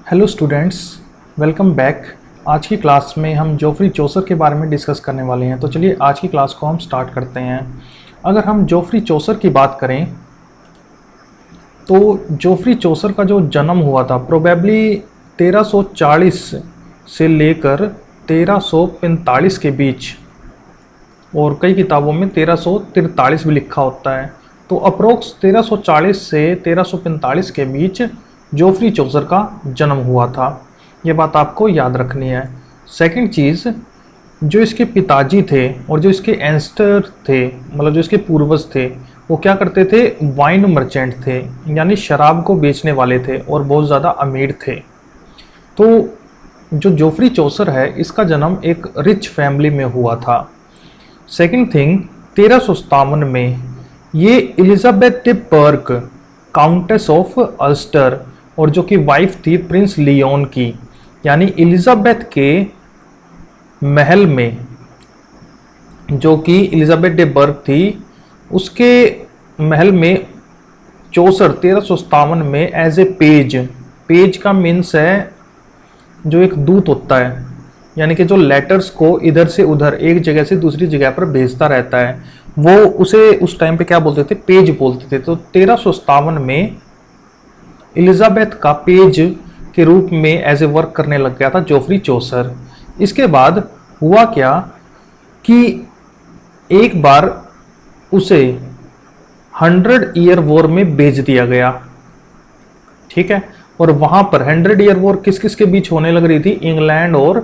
Hello students, welcome back. आज की class में हम जोफ्री चौसर के बारे में डिस्कस करने वाले हैं। तो चलिए आज की क्लास को हम स्टार्ट करते हैं। अगर हम जोफ्री चौसर की बात करें तो जोफ्री चौसर का जो जन्म हुआ था प्रोबेबली 1340 से लेकर 1345 के बीच, और कई किताबों में 1343 भी लिखा होता है। तो अप्रोक्स 1340 से 1345 के बीच जोफ्री चौसर का जन्म हुआ था। ये बात आपको याद रखनी है। सेकंड चीज़, जो इसके पिताजी थे और जो इसके एंस्टर थे, मतलब जो इसके पूर्वज थे, वो क्या करते थे? वाइन मर्चेंट थे, यानी शराब को बेचने वाले थे और बहुत ज़्यादा अमीर थे। तो जो जोफ्री चौसर है, इसका जन्म एक रिच फैमिली में हुआ था। सेकंड थिंग, 1357 में ये Elizabeth de Burgh, countess of Ulster, और जो कि वाइफ थी प्रिंस लियोन की, यानी एलिजाबेथ के महल में, जो कि एलिजाबेथ de बर्ग थी, उसके महल में चौसर 1357 में एज ए पेज का मीन्स है जो एक दूत होता है, यानी कि जो लेटर्स को इधर से उधर एक जगह से दूसरी जगह पर भेजता रहता है, वो उसे उस टाइम पे क्या बोलते थे? पेज बोलते थे। तो 1357 में एलिजाबेथ का पेज के रूप में एज ए वर्क करने लग गया था जोफ्री चौसर। इसके बाद हुआ क्या कि एक बार उसे 100 ईयर वॉर में भेज दिया गया, ठीक है। और वहां पर 100 ईयर वॉर किस किस के बीच होने लग रही थी? इंग्लैंड और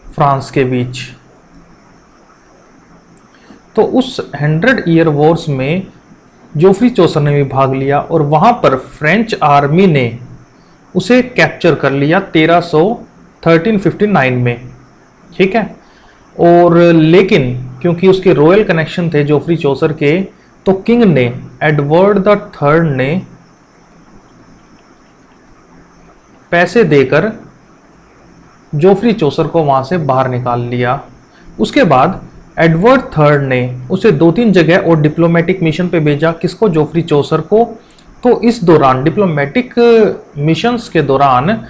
फ्रांस के बीच। तो उस 100 ईयर वॉर्स में जोफ्री चौसर ने भी भाग लिया और वहां पर फ्रेंच आर्मी ने उसे कैप्चर कर लिया 1359 में, ठीक है। और लेकिन क्योंकि उसके रॉयल कनेक्शन थे जोफ्री चौसर के, तो किंग ने, एडवर्ड द थर्ड ने पैसे देकर जोफ्री चौसर को वहां से बाहर निकाल लिया। उसके बाद एडवर्ड थर्ड ने उसे 2-3 जगह और डिप्लोमेटिक मिशन पे भेजा। किसको? जोफ्री चौसर को। तो इस दौरान डिप्लोमेटिक मिशंस के दौरान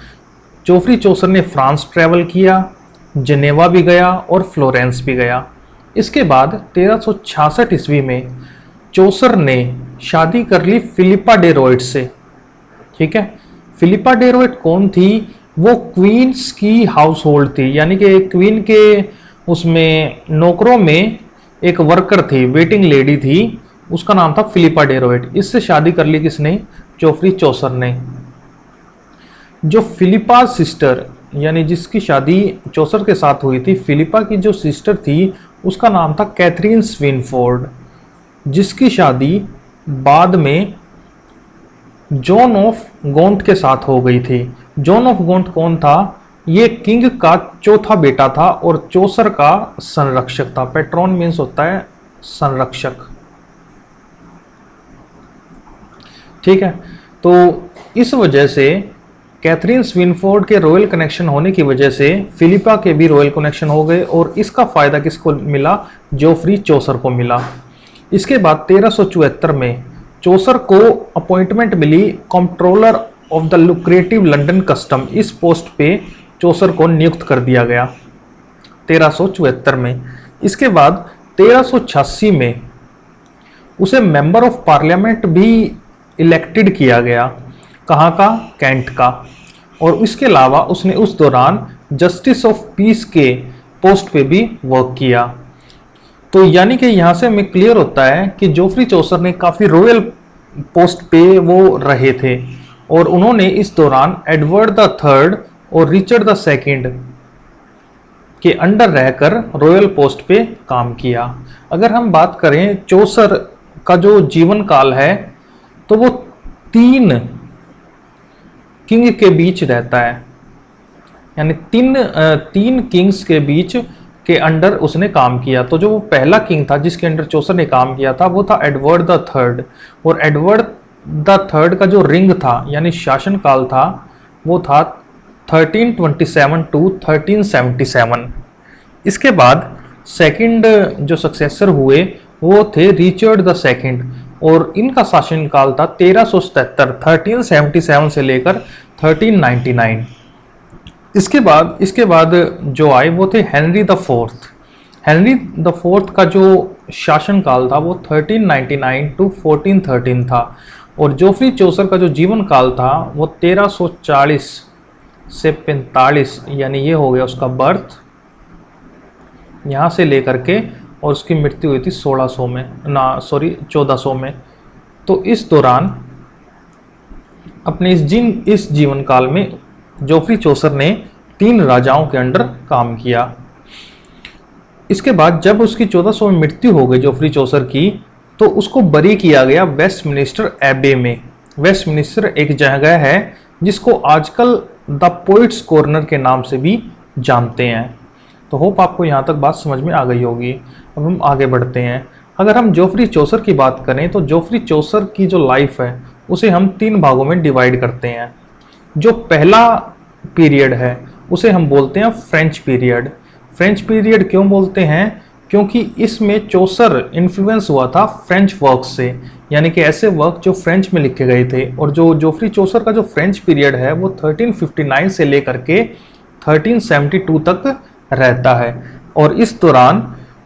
जोफ्री चौसर ने फ्रांस ट्रैवल किया, जिनेवा भी गया और फ्लोरेंस भी गया। इसके बाद 1366 ईस्वी में चौसर ने शादी कर ली फिलिपा डे रॉयट से, ठीक है। फिलिपा डे रॉयट कौन थी? वो क्वींस की हाउस होल्ड थी, यानी कि क्वीन के उसमें नौकरों में एक वर्कर थी, वेटिंग लेडी थी, उसका नाम था फिलिपा डे रॉयट। इससे शादी कर ली किसने? जोफ्री चौसर ने। जो फिलिपा सिस्टर, यानी जिसकी शादी चौसर के साथ हुई थी, फिलिपा की जो सिस्टर थी उसका नाम था कैथरीन स्विनफोर्ड, जिसकी शादी बाद में जॉन ऑफ गॉन्ट के साथ हो गई थी। जॉन ऑफ गॉन्ट कौन था? ये किंग का चौथा बेटा था और चौसर का संरक्षक था। पेट्रॉन मीन्स होता है संरक्षक, ठीक है। तो इस वजह से कैथरीन स्विनफोर्ड के रॉयल कनेक्शन होने की वजह से फिलिपा के भी रॉयल कनेक्शन हो गए, और इसका फायदा किसको मिला? जोफ्री चौसर को मिला। इसके बाद 1374 में चौसर को अपॉइंटमेंट मिली controller of the lucrative London custom. इस पोस्ट पे चौसर को नियुक्त कर दिया गया 1374 में। इसके बाद 1386 में उसे मेंबर ऑफ पार्लियामेंट भी इलेक्टेड किया गया। कहाँ का? कैंट का। और इसके अलावा उसने उस दौरान जस्टिस ऑफ पीस के पोस्ट पे भी वर्क किया। तो यानी कि यहाँ से हमें क्लियर होता है कि जोफ्री चौसर ने काफ़ी रॉयल पोस्ट पे वो रहे थे, और उन्होंने इस दौरान एडवर्ड द थर्ड और रिचर्ड द सेकंड के अंडर रहकर रॉयल पोस्ट पे काम किया। अगर हम बात करें चौसर का जो जीवन काल है, तो वो 3 किंग के बीच रहता है, यानी तीन किंग्स के बीच के अंडर उसने काम किया। तो जो वो पहला किंग था जिसके अंडर चौसर ने काम किया था, वो था एडवर्ड द थर्ड। और एडवर्ड द थर्ड का जो रिंग था, यानी शासन काल था, वो था 1327 टू 1377। इसके बाद सेकंड जो सक्सेसर हुए वो थे रिचर्ड द सेकंड, और इनका शासनकाल था 1377 से लेकर 1399। इसके बाद जो आए वो थे Henry the fourth. Henry the fourth का जो शासनकाल था वो 1399 टू 1413 था, और जोफ्री चौसर का जो जीवन काल था वो 1340 से 45, यानी ये हो गया उसका बर्थ यहाँ से लेकर के, और उसकी मृत्यु हुई थी 1600 में, 1400 में। तो इस दौरान अपने इस जीवन काल में जोफ्री चौसर ने 3 राजाओं के अंडर काम किया। इसके बाद जब उसकी 1400 में मृत्यु हो गई जोफ्री चौसर की, तो उसको बरी किया गया वेस्टमिनिस्टर एबे में। वेस्टमिनिस्टर एक जगह है जिसको आजकल द पोइट्स कॉर्नर के नाम से भी जानते हैं। तो होप आपको यहाँ तक बात समझ में आ गई होगी। अब हम आगे बढ़ते हैं। अगर हम जोफ्री चौसर की बात करें तो जोफ्री चौसर की जो लाइफ है उसे हम 3 भागों में डिवाइड करते हैं। जो पहला पीरियड है उसे हम बोलते हैं फ्रेंच पीरियड। फ्रेंच पीरियड क्यों बोलते हैं? क्योंकि इसमें चौसर इन्फ्लुएंस हुआ था फ्रेंच वर्क से, यानी कि ऐसे वर्क जो फ्रेंच में लिखे गए थे। और जो जोफ्री चौसर का जो फ्रेंच पीरियड है वो 1359 से लेकर के 1372 तक रहता है। और इस दौरान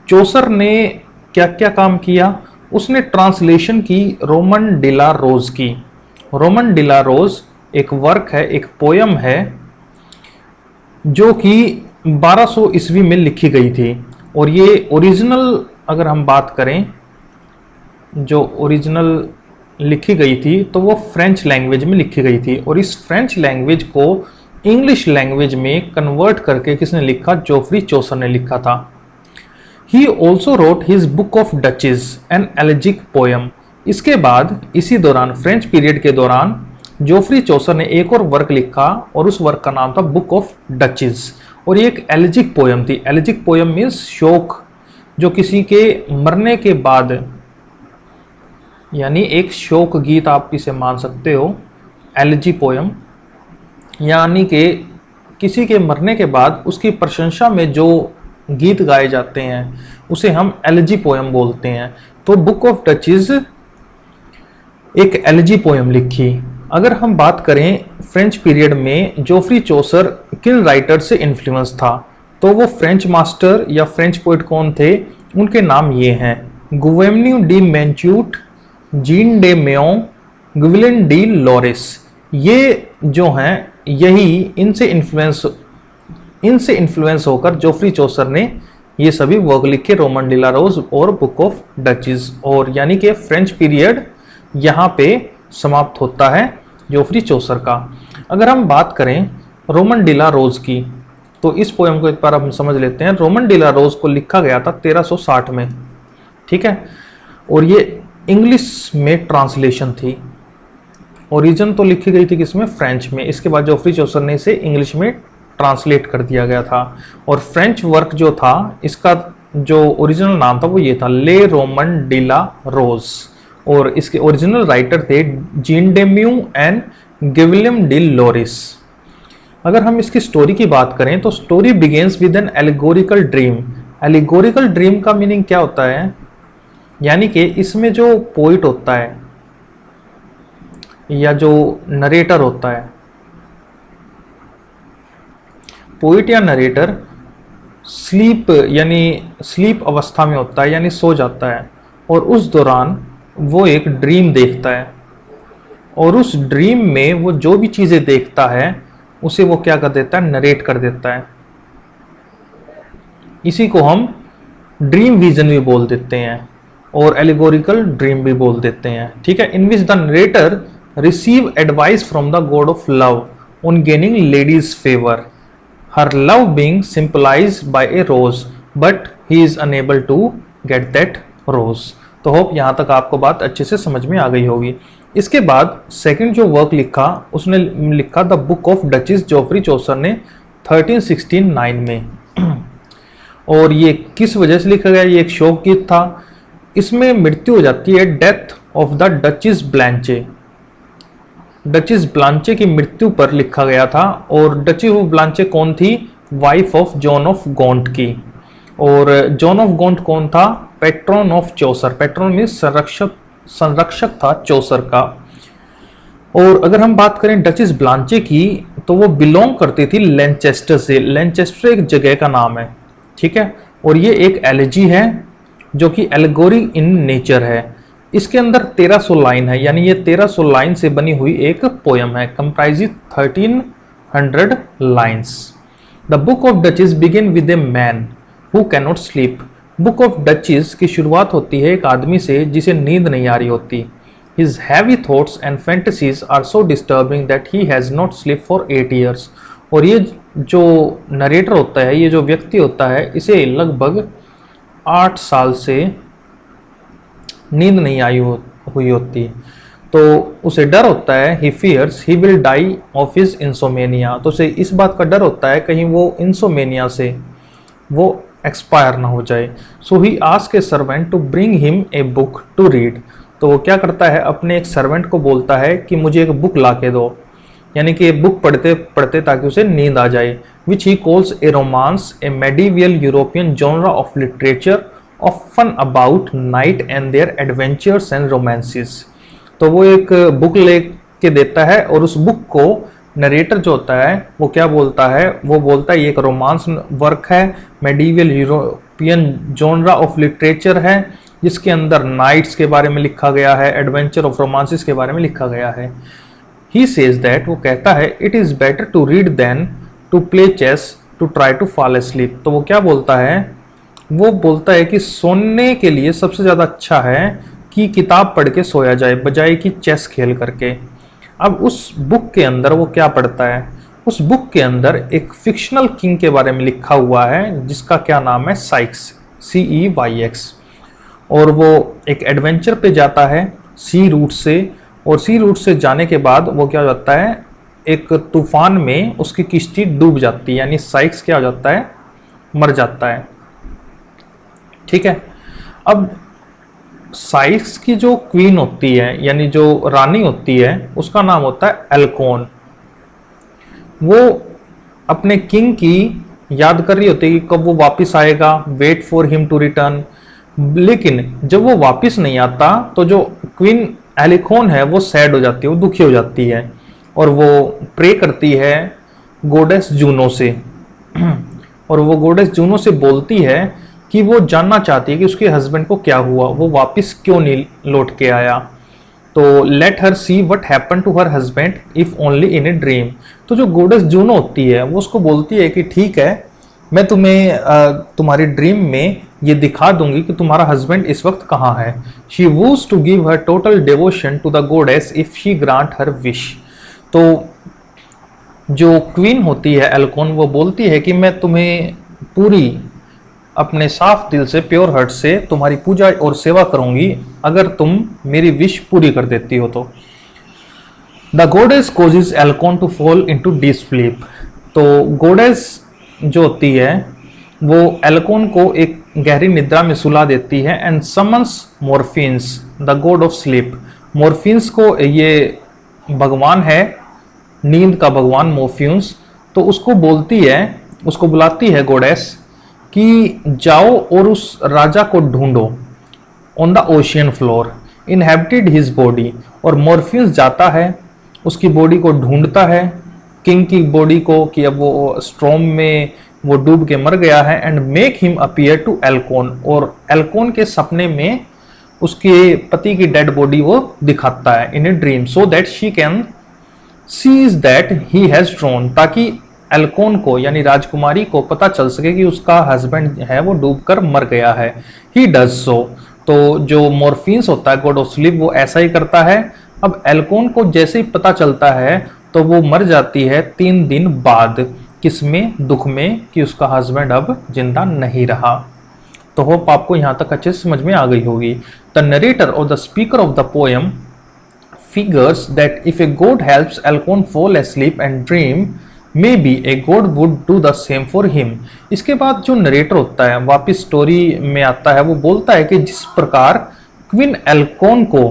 चौसर ने क्या क्या काम किया? उसने ट्रांसलेशन की रोमन डिला रोज की। रोमन डिला रोज एक वर्क है, एक पोयम है जो कि 1200 ईस्वी में लिखी गई थी। और ये ओरिजिनल अगर हम बात करें, जो ओरिजिनल लिखी गई थी तो वो फ्रेंच लैंग्वेज में लिखी गई थी। और इस फ्रेंच लैंग्वेज को इंग्लिश लैंग्वेज में कन्वर्ट करके किसने लिखा? जोफ्री चौसर ने लिखा था। He also wrote his book of duchess an elegiac poem. इसके बाद इसी दौरान फ्रेंच पीरियड के दौरान जोफ्री चौसर ने एक और वर्क लिखा, और उस वर्क का नाम था बुक ऑफ डचेज। और ये एक एलेजिक पोयम थी। एलेजिक पोयम मीन्स शोक, जो किसी के मरने के बाद, यानी एक शोक गीत आप इसे मान सकते हो। एलेजी पोयम यानी कि किसी के मरने के बाद उसकी प्रशंसा में जो गीत गाए जाते हैं उसे हम एलेजी पोयम बोलते हैं। तो बुक ऑफ डचेज एक एलेजी पोयम लिखी। अगर हम बात करें फ्रेंच पीरियड में जोफ्री चौसर किन राइटर से इन्फ्लुएंस था, तो वो फ्रेंच मास्टर या फ्रेंच पोइट कौन थे? उनके नाम ये हैं: Guillaume de Machaut, Jean de Meun, Guillaume de Lorris. ये जो हैं यही इनसे इन्फ्लुएंस होकर जोफ्री चौसर ने ये सभी वर्क लिखे, रोमन डिला रोज और बुक ऑफ डचेज। और यानी कि फ्रेंच पीरियड यहाँ पे समाप्त होता है जोफ्री चौसर का। अगर हम बात करें रोमन डिला रोज की, तो इस पोयम को एक बार हम समझ लेते हैं। रोमन डिला रोज को लिखा गया था 1360 में, ठीक है। और ये इंग्लिश में ट्रांसलेशन थी। ओरिजिन तो लिखी गई थी किसमें? फ्रेंच में। इसके बाद जोफ्री चौसर ने इसे इंग्लिश में ट्रांसलेट कर दिया गया था। और फ्रेंच वर्क जो था, इसका जो ओरिजिनल नाम था वो ये था, ले रोमन डिला रोज। और इसके ओरिजिनल राइटर थे Jean de Meun and Guillaume de Lorris. अगर हम इसकी स्टोरी की बात करें तो story begins with an allegorical dream. Allegorical dream का मीनिंग क्या होता है? यानी कि इसमें जो पोइट होता है या जो नरेटर होता है, पोइट या नरेटर स्लीप अवस्था में होता है, यानी सो जाता है। और उस दौरान वो एक ड्रीम देखता है, और उस ड्रीम में वो जो भी चीज़ें देखता है उसे वो क्या कर देता है? नरेट कर देता है। इसी को हम ड्रीम विजन भी बोल देते हैं और एलिगोरिकल ड्रीम भी बोल देते हैं, ठीक है। In which the narrator receive advice from the god of love on gaining lady's favour, her love being symbolized by a rose, but he is unable to get that rose. तो hope यहाँ तक आपको बात अच्छे से समझ में आ गई होगी। इसके बाद सेकंड जो वर्क लिखा, उसने लिखा the book of duchess, Geoffrey Chaucer ने 1369 में। और ये किस वजह से लिखा गया? ये एक शोक गीत था। इसमें मृत्यु हो जाती है, death of the duchess Blanche. Duchess Blanche की मृत्यु पर लिखा गया था। और डचेस ऑफ ब्लांचे कौन थी? वाइफ ऑफ जॉन ऑफ गॉन्ट की। और जॉन ऑफ गॉन्ट कौन था? Patron of Chaucer. Patron means संरक्षक था चौसर का। और अगर हम बात करें डचेस ब्लांचे की, तो वो बिलोंग करती थी लैनचेस्टर से। लैनचेस्टर एक जगह का नाम है, ठीक है। और ये एक एलिजी है जो कि एल्गोरी इन नेचर है। इसके अंदर 1300 लाइन है, यानी ये 1300 लाइन से बनी हुई एक पोयम है, comprising 1300 lines. The book of duchess begin with a man who cannot sleep. Book of duchess की शुरुआत होती है एक आदमी से जिसे नींद नहीं आ रही होती। His heavy thoughts and fantasies are so disturbing that he has not slept for 8 years। और ये जो नरेटर होता है, ये जो व्यक्ति होता है, इसे लगभग 8 साल से नींद नहीं आई हुई होती। तो उसे डर होता है, he fears he will die of his insomnia। तो उसे इस बात का डर होता है कहीं वो इंसोमेनिया से वो एक्सपायर ना हो जाए। So he asks a servant to bring him a book to read। तो वो क्या करता है, अपने एक सर्वेंट को बोलता है कि मुझे एक बुक ला के दो, यानी कि बुक पढ़ते पढ़ते ताकि उसे नींद आ जाए। Which he calls a romance, a medieval European genre of literature of fun about knight and their adventures and romances. तो वो एक बुक ले के देता है और उस बुक को नरेटर जो होता है वो क्या बोलता है, वो बोलता है ये एक रोमांस वर्क है, medieval European genre of literature है, जिसके अंदर नाइट्स के बारे में लिखा गया है, एडवेंचर ऑफ रोमांसिस के बारे में लिखा गया है। ही सेज दैट, वो कहता है, it is better to read than to play chess to try to fall asleep. तो वो क्या बोलता है, वो बोलता है कि सोने के लिए सबसे ज़्यादा अच्छा है कि किताब पढ़ के सोया जाए बजाय कि चेस खेल करके। अब उस बुक के अंदर वो क्या पढ़ता है, उस बुक के अंदर एक फिक्शनल किंग के बारे में लिखा हुआ है जिसका क्या नाम है, साइक्स, CEYX। और वो एक एडवेंचर पे जाता है सी रूट से, और सी रूट से जाने के बाद वो क्या हो जाता है, एक तूफान में उसकी किश्ती डूब जाती है, यानी साइक्स क्या हो जाता है, मर जाता है, ठीक है। अब साइक्स की जो क्वीन होती है, यानी जो रानी होती है, उसका नाम होता है एल्कोन। वो अपने किंग की याद कर रही होती है कि कब वो वापस आएगा, wait for him to return. लेकिन जब वो वापस नहीं आता तो जो क्वीन एलिकोन है वो सैड हो जाती है, वो दुखी हो जाती है, और वो प्रे करती है गोडेस जूनो से। और वो गोडेस जूनो से बोलती है कि वो जानना चाहती है कि उसके हस्बैंड को क्या हुआ, वो वापस क्यों नहीं लौट के आया। तो let her see what happen to her husband if only in a dream. तो जो गोडेस जूनो होती है वो उसको बोलती है कि ठीक है, मैं तुम्हें तुम्हारी ड्रीम में ये दिखा दूंगी कि तुम्हारा हस्बैंड इस वक्त कहाँ है। She vows to give her total devotion to the goddess if she grant her wish. तो जो क्वीन होती है एल्कोन, वो बोलती है कि मैं तुम्हें पूरी अपने साफ दिल से, प्योर हार्ट से तुम्हारी पूजा और सेवा करूंगी अगर तुम मेरी विश पूरी कर देती हो तो। The goddess causes Alcyone to fall into deep sleep. तो गोडेस जो होती है वो एल्कोन को एक गहरी निद्रा में सुला देती है and summons Morpheus the god of sleep. Morpheus को, ये भगवान है नींद का भगवान मॉर्फिन्स, तो उसको बोलती है, उसको बुलाती है गोडेस कि जाओ और उस राजा को ढूंढो on the ocean floor, inhabited his body. और मॉर्फिन्स जाता है, उसकी बॉडी को ढूंढता है, किंग की बॉडी को, कि अब वो स्ट्रॉम में वो डूब के मर गया है, and make him appear to Alcyone. और एल्कोन के सपने में उसके पति की डेड बॉडी वो दिखाता है in a dream, so that she can sees that he has drowned, ताकि एल्कोन को यानी राजकुमारी को पता चल सके कि उसका हस्बैंड है वो डूबकर मर गया है। He does so. तो जो मॉर्फिन्स होता है गॉड ऑफ स्लीप, वो ऐसा ही करता है। अब एल्कोन को जैसे ही पता चलता है तो वो मर जाती है 3 दिन बाद, किसमें, दुख में कि उसका हस्बैंड अब जिंदा नहीं रहा। तो होप आपको यहाँ तक अच्छे से समझ में आ गई होगी। द नरेटर और the speaker of the poem figures that if a god helps Alcon fall asleep and dream, maybe a god would do the same for him। इसके बाद जो नरेटर होता है वापिस स्टोरी में आता है, वो बोलता है कि जिस प्रकार क्वीन एल्कोन को,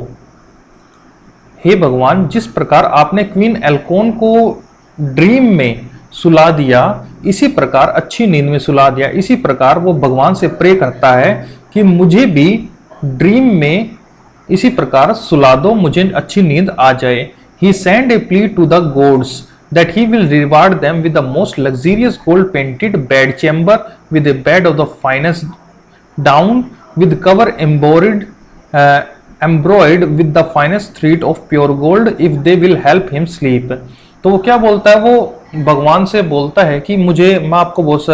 हे भगवान, जिस प्रकार आपने क्वीन एल्कोन को ड्रीम में सुला दिया, इसी प्रकार अच्छी नींद में सुला दिया, इसी प्रकार वो भगवान से प्रे करता है कि मुझे भी ड्रीम में इसी प्रकार सुला दो, मुझे अच्छी नींद आ जाए। He send a plea to the gods that he will reward them with the most luxurious gold painted bed chamber with a bed of the finest down with cover embroidered with the finest thread of pure gold if they will help him sleep। तो वो क्या बोलता है, वो भगवान से बोलता है कि मैं आपको बहुत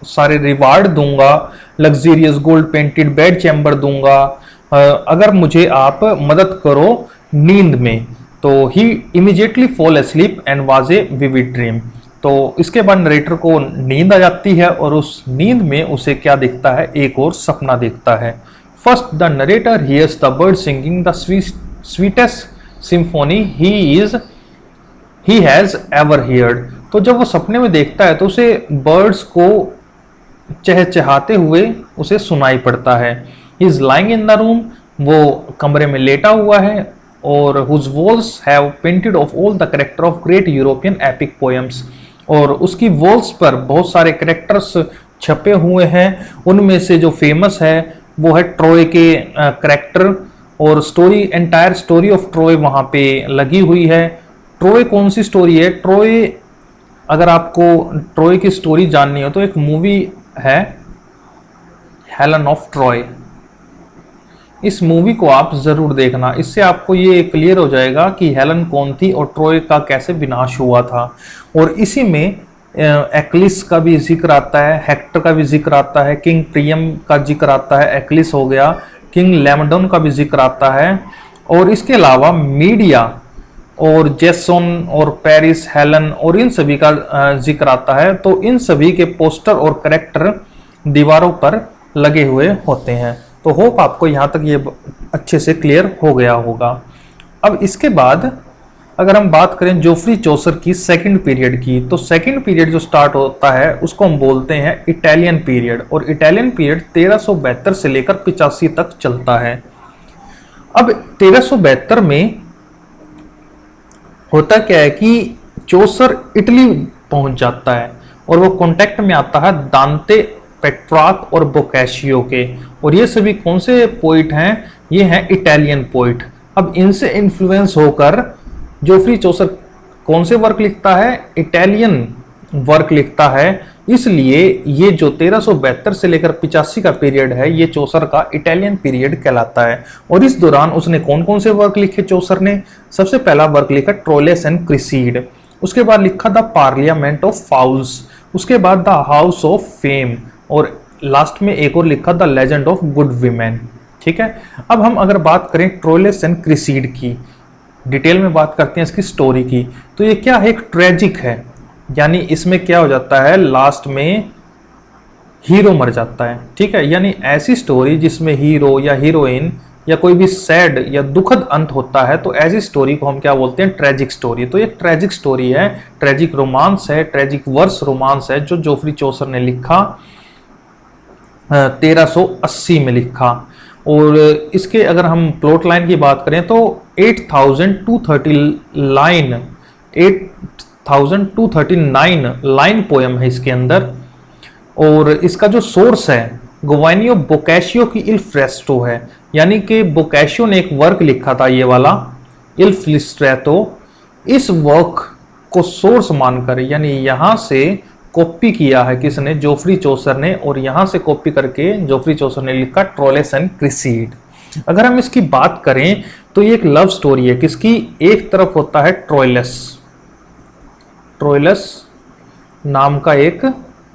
सारे रिवार्ड दूंगा, luxurious gold painted bed chamber दूंगा अगर मुझे आप मदद करो नींद में। तो he immediately fall asleep and was a vivid dream. तो इसके बाद नरेटर को नींद आ जाती है और उस नींद में उसे क्या दिखता है, एक और सपना दिखता है। First the narrator hears the bird singing the sweetest symphony he has ever heard. तो जब वो सपने में देखता है तो उसे बर्ड्स को चहचहाते हुए उसे सुनाई पड़ता है। He is lying in the room, वो कमरे में लेटा हुआ है, और whose walls have painted of all the character of great European epic poems। और उसकी वॉल्स पर बहुत सारे करेक्टर्स छपे हुए हैं, उनमें से जो फेमस है वो है ट्रॉय के करेक्टर, और एंटायर स्टोरी ऑफ ट्रॉय वहाँ पे लगी हुई है। ट्रॉय कौन सी स्टोरी है? ट्रॉय, अगर आपको ट्रॉय की स्टोरी जाननी हो तो एक मूवी है हेलन ऑफ ट्रॉय, इस मूवी को आप जरूर देखना, इससे आपको ये क्लियर हो जाएगा कि हेलन कौन थी और ट्रॉय का कैसे विनाश हुआ था। और इसी में एक्लिस का भी जिक्र आता है, हेक्टर का भी जिक्र आता है, किंग प्रियम का जिक्र आता है, एक्लिस हो गया, किंग लेमडन का भी जिक्र आता है, और इसके अलावा मीडिया और जेसन और पेरिस, हेलन और इन सभी का जिक्र आता है। तो इन सभी के पोस्टर और करेक्टर दीवारों पर लगे हुए होते हैं। तो होप आपको यहाँ तक ये अच्छे से क्लियर हो गया होगा। अब इसके बाद अगर हम बात करें जोफ्री चौसर की सेकंड पीरियड की, तो सेकंड पीरियड जो स्टार्ट होता है उसको हम बोलते हैं इटालियन पीरियड, और इटालियन पीरियड 1372 से लेकर 85 तक चलता है। अब 1372 में होता क्या है कि चौसर इटली पहुंच जाता है और वो कांटेक्ट में आता है दांते, पेट्रार्क और बोकाशियो के, और ये सभी कौन से पोइट हैं? ये हैं इटालियन पोइट। अब इनसे इन्फ्लुएंस होकर जोफ्री चौसर कौन से वर्क लिखता है? इटालियन वर्क लिखता है। इसलिए ये जो 1372 से लेकर 85 का पीरियड है ये चौसर का इटालियन पीरियड कहलाता है। और इस दौरान उसने कौन कौन से वर्क लिखे चौसर ने? सबसे पहला वर्क लिखा ट्रोलेस एंड क्रिसीड, उसके बाद लिखा द पार्लियामेंट ऑफ फाउल्स, उसके बाद द हाउस ऑफ फेम, और लास्ट में एक और लिखा the legend of good women. ठीक है, अब हम अगर बात करें ट्रोलेस एंड क्रिसीड की, डिटेल में बात करते हैं इसकी स्टोरी की, तो ये क्या है? एक ट्रेजिक है, यानी इसमें क्या हो जाता है, लास्ट में हीरो मर जाता है। ठीक है, यानी ऐसी स्टोरी जिसमें हीरो या हीरोइन या कोई भी सैड या दुखद अंत होता है, तो ऐसी स्टोरी को हम क्या बोलते हैं? Tragic story. तो ये ट्रेजिक स्टोरी है, ट्रेजिक रोमांस है, ट्रेजिक वर्स रोमांस है, जो जोफ्री चौसर ने लिखा 1380 में लिखा। और इसके अगर हम प्लॉट लाइन की बात करें तो 8239 लाइन पोयम है इसके अंदर, और इसका जो सोर्स है गोवानियो बोकाशियो की इल फ्रेस्टो है, यानी कि बोकाशियो ने एक वर्क लिखा था ये वाला इल फ्लिस्ट्रेटो। इस वर्क को सोर्स मानकर, यानी यहाँ से कॉपी किया है किसने? जोफ्री चौसर ने, और यहाँ से कॉपी करके जोफ्री चौसर ने लिखा ट्रोलेस एंड क्रिसीड। अगर हम इसकी बात करें तो ये एक लव स्टोरी है किसकी? एक तरफ होता है ट्रोइलस नाम का एक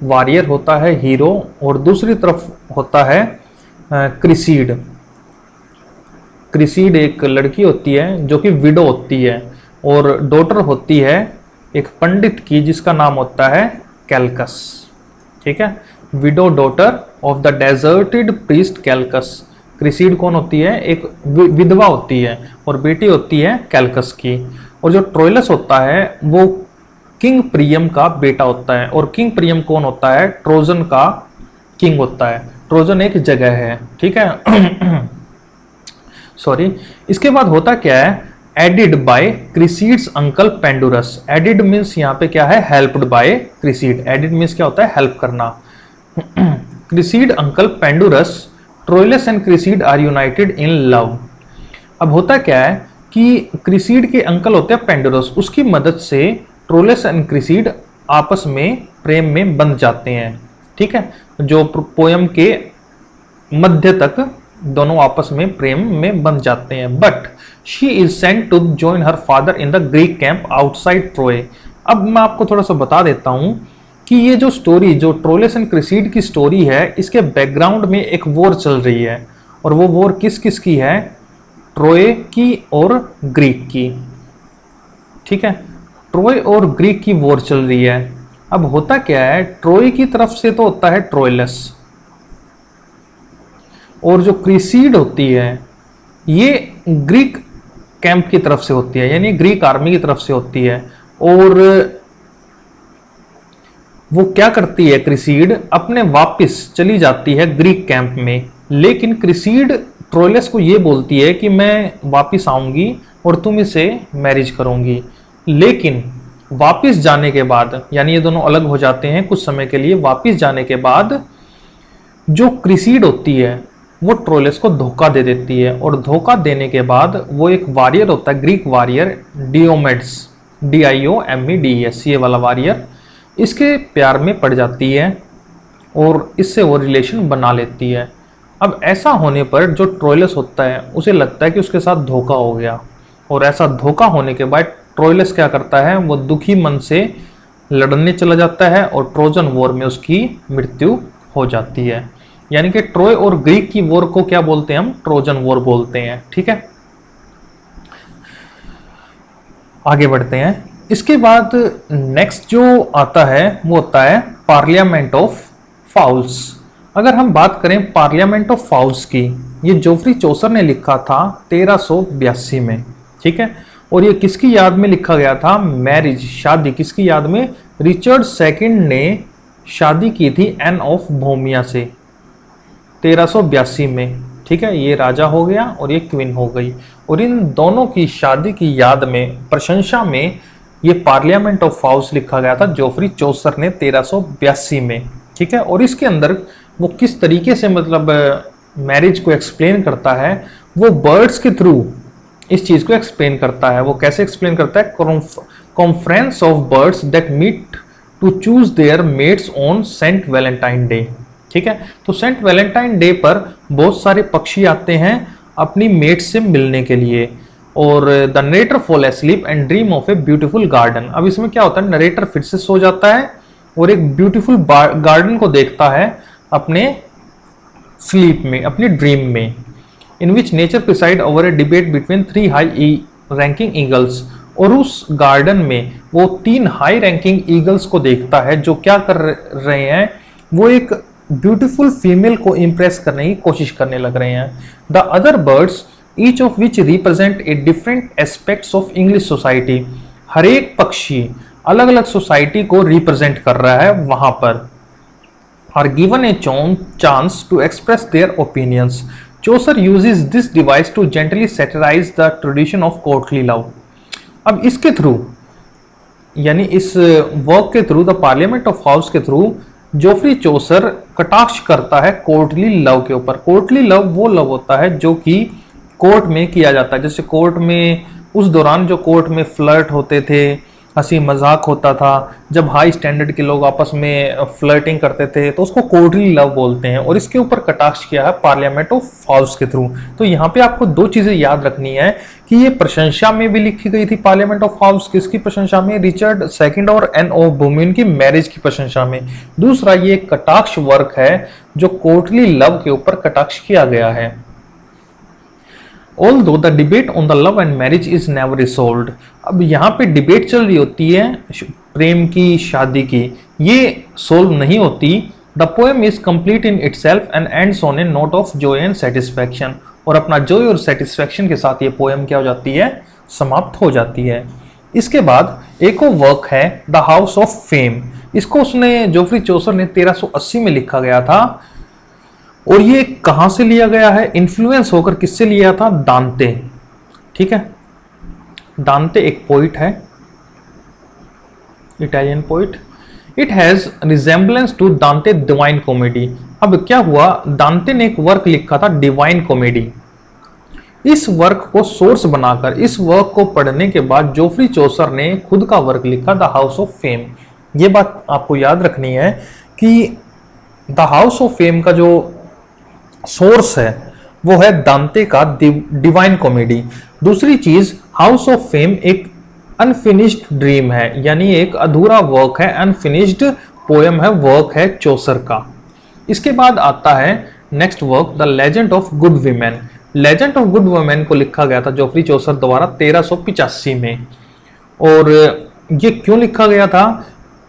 वॉरियर होता है हीरो, और दूसरी तरफ होता है क्रिसीड। क्रिसीड एक लड़की होती है जो कि विडो होती है, और डॉटर होती है एक पंडित की जिसका नाम होता है कैल्कस। ठीक है, widow daughter of the deserted priest Calchas. Criseyde कौन होती है? एक विधवा होती है, और बेटी होती है कैल्कस की। और जो ट्रोइलस होता है वो किंग प्रियम का बेटा होता है, और किंग प्रियम कौन होता है? ट्रोजन का किंग होता है। ट्रोजन एक जगह है। ठीक है सॉरी। इसके बाद होता क्या है? Aided by Criseyde's uncle Pandarus. Aided means यहाँ पे क्या है? Helped by Criseyde. Aided means क्या होता है? हेल्प करना। Criseyde uncle Pandarus, Troilus and Criseyde are united in love. अब होता क्या है कि क्रिसीड के अंकल होते हैं पेंडुरस, उसकी मदद से ट्रोइलस एंड क्रिसीड आपस में प्रेम में बंध जाते हैं। ठीक है, जो पोयम के मध्य तक दोनों आपस में प्रेम में बंध जाते हैं। But she is sent to join her father in the Greek camp outside Troy. अब मैं आपको थोड़ा सा बता देता हूं कि ये जो स्टोरी, जो ट्रोइलस एंड क्रिसीड की स्टोरी है, इसके बैकग्राउंड में एक वॉर चल रही है। और वो वॉर किस किस की है? ट्रोय की और ग्रीक की। ठीक है, ट्रोय और ग्रीक की वॉर चल रही है। अब होता क्या है, ट्रोय की तरफ से तो होता है ट्रोइलस, और जो क्रिसीड होती है ये ग्रीक कैंप की तरफ से होती है, यानी ग्रीक आर्मी की तरफ से होती है। और वो क्या करती है, क्रिसीड अपने वापस चली जाती है ग्रीक कैंप में। लेकिन क्रिसीड ट्रोइलस को ये बोलती है कि मैं वापस आऊंगी और तुम इसे मैरिज करोगी। लेकिन वापस जाने के बाद, यानी ये दोनों अलग हो जाते हैं कुछ समय के लिए, वापस जाने के बाद जो क्रिसीड होती है वो ट्रोइलस को धोखा दे देती है। और धोखा देने के बाद वो एक वॉरियर होता है, ग्रीक वॉरियर डियोमेड्स, DIOMEDES, ये वाला वॉरियर, इसके प्यार में पड़ जाती है और इससे वो रिलेशन बना लेती है। अब ऐसा होने पर जो ट्रोइलस होता है उसे लगता है कि उसके साथ धोखा हो गया, और ऐसा धोखा होने के बाद ट्रोइलस क्या करता है, वो दुखी मन से लड़ने चला जाता है और ट्रोजन वॉर में उसकी मृत्यु हो जाती है। यानी कि ट्रोय और ग्रीक की वॉर को क्या बोलते हैं हम? ट्रोजन वॉर बोलते हैं। ठीक है, आगे बढ़ते हैं। इसके बाद नेक्स्ट जो आता है वो होता है पार्लियामेंट ऑफ फाउल्स। अगर हम बात करें पार्लियामेंट ऑफ फाउल्स की, ये जोफ्री चौसर ने लिखा था 1382 में। ठीक है, और ये किसकी याद में लिखा गया था? मैरिज, शादी किसकी याद में? रिचर्ड सेकंड ने शादी की थी एन ऑफ बोहेमिया से 1382 में। ठीक है, ये राजा हो गया और ये क्वीन हो गई, और इन दोनों की शादी की याद में, प्रशंसा में, ये पार्लियामेंट ऑफ फाउल्स लिखा गया था जोफ्री चौसर ने 1382 में। ठीक है, और इसके अंदर वो किस तरीके से मतलब मैरिज को एक्सप्लेन करता है, वो बर्ड्स के थ्रू इस चीज को एक्सप्लेन करता है। वो कैसे एक्सप्लेन करता है? Conference of birds that meet to choose their mates on Saint Valentine Day. ठीक है, तो सेंट वैलेंटाइन डे पर बहुत सारे पक्षी आते हैं अपनी मेट से मिलने के लिए। और the narrator fall asleep and dream of a beautiful garden. अब इसमें क्या होता है, नरेटर फिर से सो जाता है और एक ब्यूटीफुल गार्डन को देखता है अपने स्लीप में, अपनी ड्रीम में। In which nature preside over a debate between 3 high ranking eagles. और उस गार्डन में वो 3 हाई रैंकिंग ईगल्स को देखता है जो क्या कर रहे हैं, वो एक ब्यूटीफुल फीमेल को इंप्रेस करने की कोशिश करने लग रहे हैं। The other birds each of which represent a different aspects of English society. हर एक पक्षी अलग अलग सोसाइटी को रिप्रेजेंट कर रहा है वहां पर। Are given a chance to express their opinions. Chaucer uses this device to gently satirize the tradition of courtly love. अब इसके थ्रू, यानी इस वर्क के through, the parliament of fowls के थ्रू, जोफ्री चौसर कटाक्ष करता है कोर्टली लव के ऊपर। कोर्टली लव वो लव होता है जो कि कोर्ट में किया जाता है। जैसे कोर्ट में, उस दौरान जो कोर्ट में फ्लर्ट होते थे, हंसी मजाक होता था, जब हाई स्टैंडर्ड के लोग आपस में फ्लर्टिंग करते थे, तो उसको कोर्टली लव बोलते हैं। और इसके ऊपर कटाक्ष किया है पार्लियामेंट ऑफ फाउल्स के थ्रू। तो यहाँ पे आपको 2 चीजें याद रखनी है कि ये प्रशंसा में भी लिखी गई थी पार्लियामेंट ऑफ फाउल्स, किसकी प्रशंसा में? रिचर्ड सेकंड और एन ऑफ बोहेमिया की मैरिज की प्रशंसा में। दूसरा, ये कटाक्ष वर्क है जो कोर्टली लव के ऊपर कटाक्ष किया गया है। Although the debate on the love and marriage is never resolved, अब यहाँ पे डिबेट चल रही होती है प्रेम की, शादी की, ये सोल्व नहीं होती। The poem is complete in itself and ends on A note of Joy and satisfaction. और अपना जॉय और सेटिस्फैक्शन के साथ ये पोएम क्या हो जाती है? समाप्त हो जाती है। इसके बाद एक और वर्क है द हाउस ऑफ फेम। इसको उसने जोफ्री चौसर ने 1380 में लिखा गया था। और ये कहां से लिया गया है? इन्फ्लुएंस होकर किससे लिया था? दांते। ठीक है, दांते एक पोइट है, Italian poet. It has resemblance to Dante Divine Comedy. अब क्या हुआ, दांते ने एक वर्क लिखा था डिवाइन कॉमेडी। इस वर्क को सोर्स बनाकर इस वर्क को पढ़ने के बाद जोफ्री चौसर ने खुद का वर्क लिखा, द हाउस ऑफ फेम। ये बात आपको याद रखनी है कि द हाउस ऑफ फेम का जो सोर्स है वो है दांते का डिवाइन कॉमेडी। दूसरी चीज, हाउस ऑफ फेम एक अनफिनिश्ड ड्रीम है, यानी एक अधूरा वर्क है, अनफिनिश्ड पोयम है, वर्क है चौसर का। इसके बाद आता है next work, the legend of good women. Legend of good women को लिखा गया था जोफ्री चौसर द्वारा 1385 में। और ये क्यों लिखा गया था?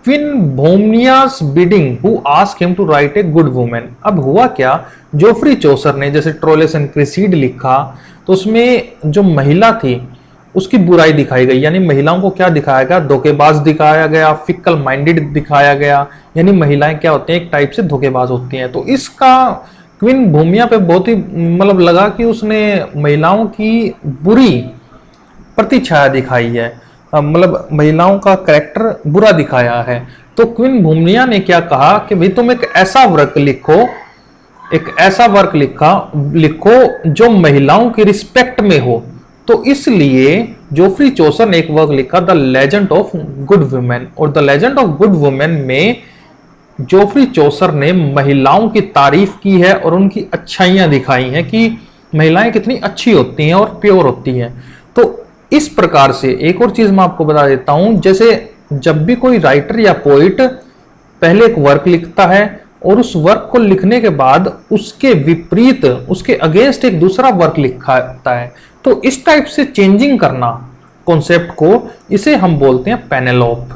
क्वीन भोमनियास bidding who asked him to write a good women. अब हुआ क्या, जोफ्री चौसर ने जैसे ट्रोलेस एंड क्रिसीड लिखा तो उसमें जो महिला थी उसकी बुराई दिखाई गई, यानी महिलाओं को क्या दिखाया गया? धोखेबाज दिखाया गया, फिकल माइंडेड दिखाया गया, यानी महिलाएं क्या होती हैं? एक टाइप से धोखेबाज होती हैं। तो इसका क्वीन भूमिया पे बहुत ही मतलब लगा कि उसने महिलाओं की बुरी प्रतिछाया दिखाई है, मतलब महिलाओं का कैरेक्टर बुरा दिखाया है। तो क्वीन भूमिया ने क्या कहा कि भाई तुम एक ऐसा वर्क लिखो, एक ऐसा वर्क लिखो जो महिलाओं की रिस्पेक्ट में हो। तो इसलिए जोफ्री चौसर ने एक वर्क लिखा, the legend of good women. और the legend of good women में जोफ्री चौसर ने महिलाओं की तारीफ की है और उनकी अच्छाइयां दिखाई हैं कि महिलाएं कितनी अच्छी होती हैं और प्योर होती हैं। तो इस प्रकार से एक और चीज मैं आपको बता देता हूं, जैसे जब भी कोई राइटर या पोइट पहले एक वर्क लिखता है और उस वर्क को लिखने के बाद उसके विपरीत, उसके अगेंस्ट एक दूसरा वर्क लिखता है, तो इस टाइप से चेंजिंग करना कॉन्सेप्ट को, इसे हम बोलते हैं पेनेलोप।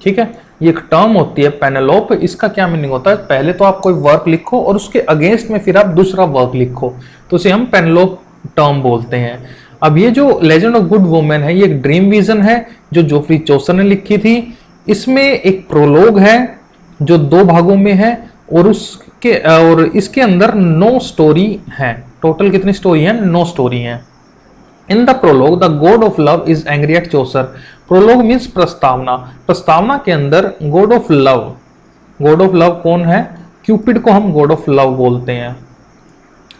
ठीक है, ये एक टर्म होती है पेनेलोप। इसका क्या मीनिंग होता है? पहले तो आप कोई वर्क लिखो और उसके अगेंस्ट में फिर आप दूसरा वर्क लिखो, तो इसे हम पेनेलोप टर्म बोलते हैं। अब ये जो लेजेंड ऑफ गुड वुमेन है, ये एक ड्रीम विजन है जो जोफ्री चौसर ने लिखी थी। इसमें एक प्रोलोग है जो 2 भागों में है और इसके अंदर 9 स्टोरी हैं। टोटल कितनी स्टोरी हैं? 9 स्टोरी हैं। In the prologue the god of love is angry at Chaucer. Prologue means प्रस्तावना। प्रस्तावना के अंदर गॉड ऑफ लव कौन है? क्यूपिड को हम गॉड ऑफ लव बोलते हैं।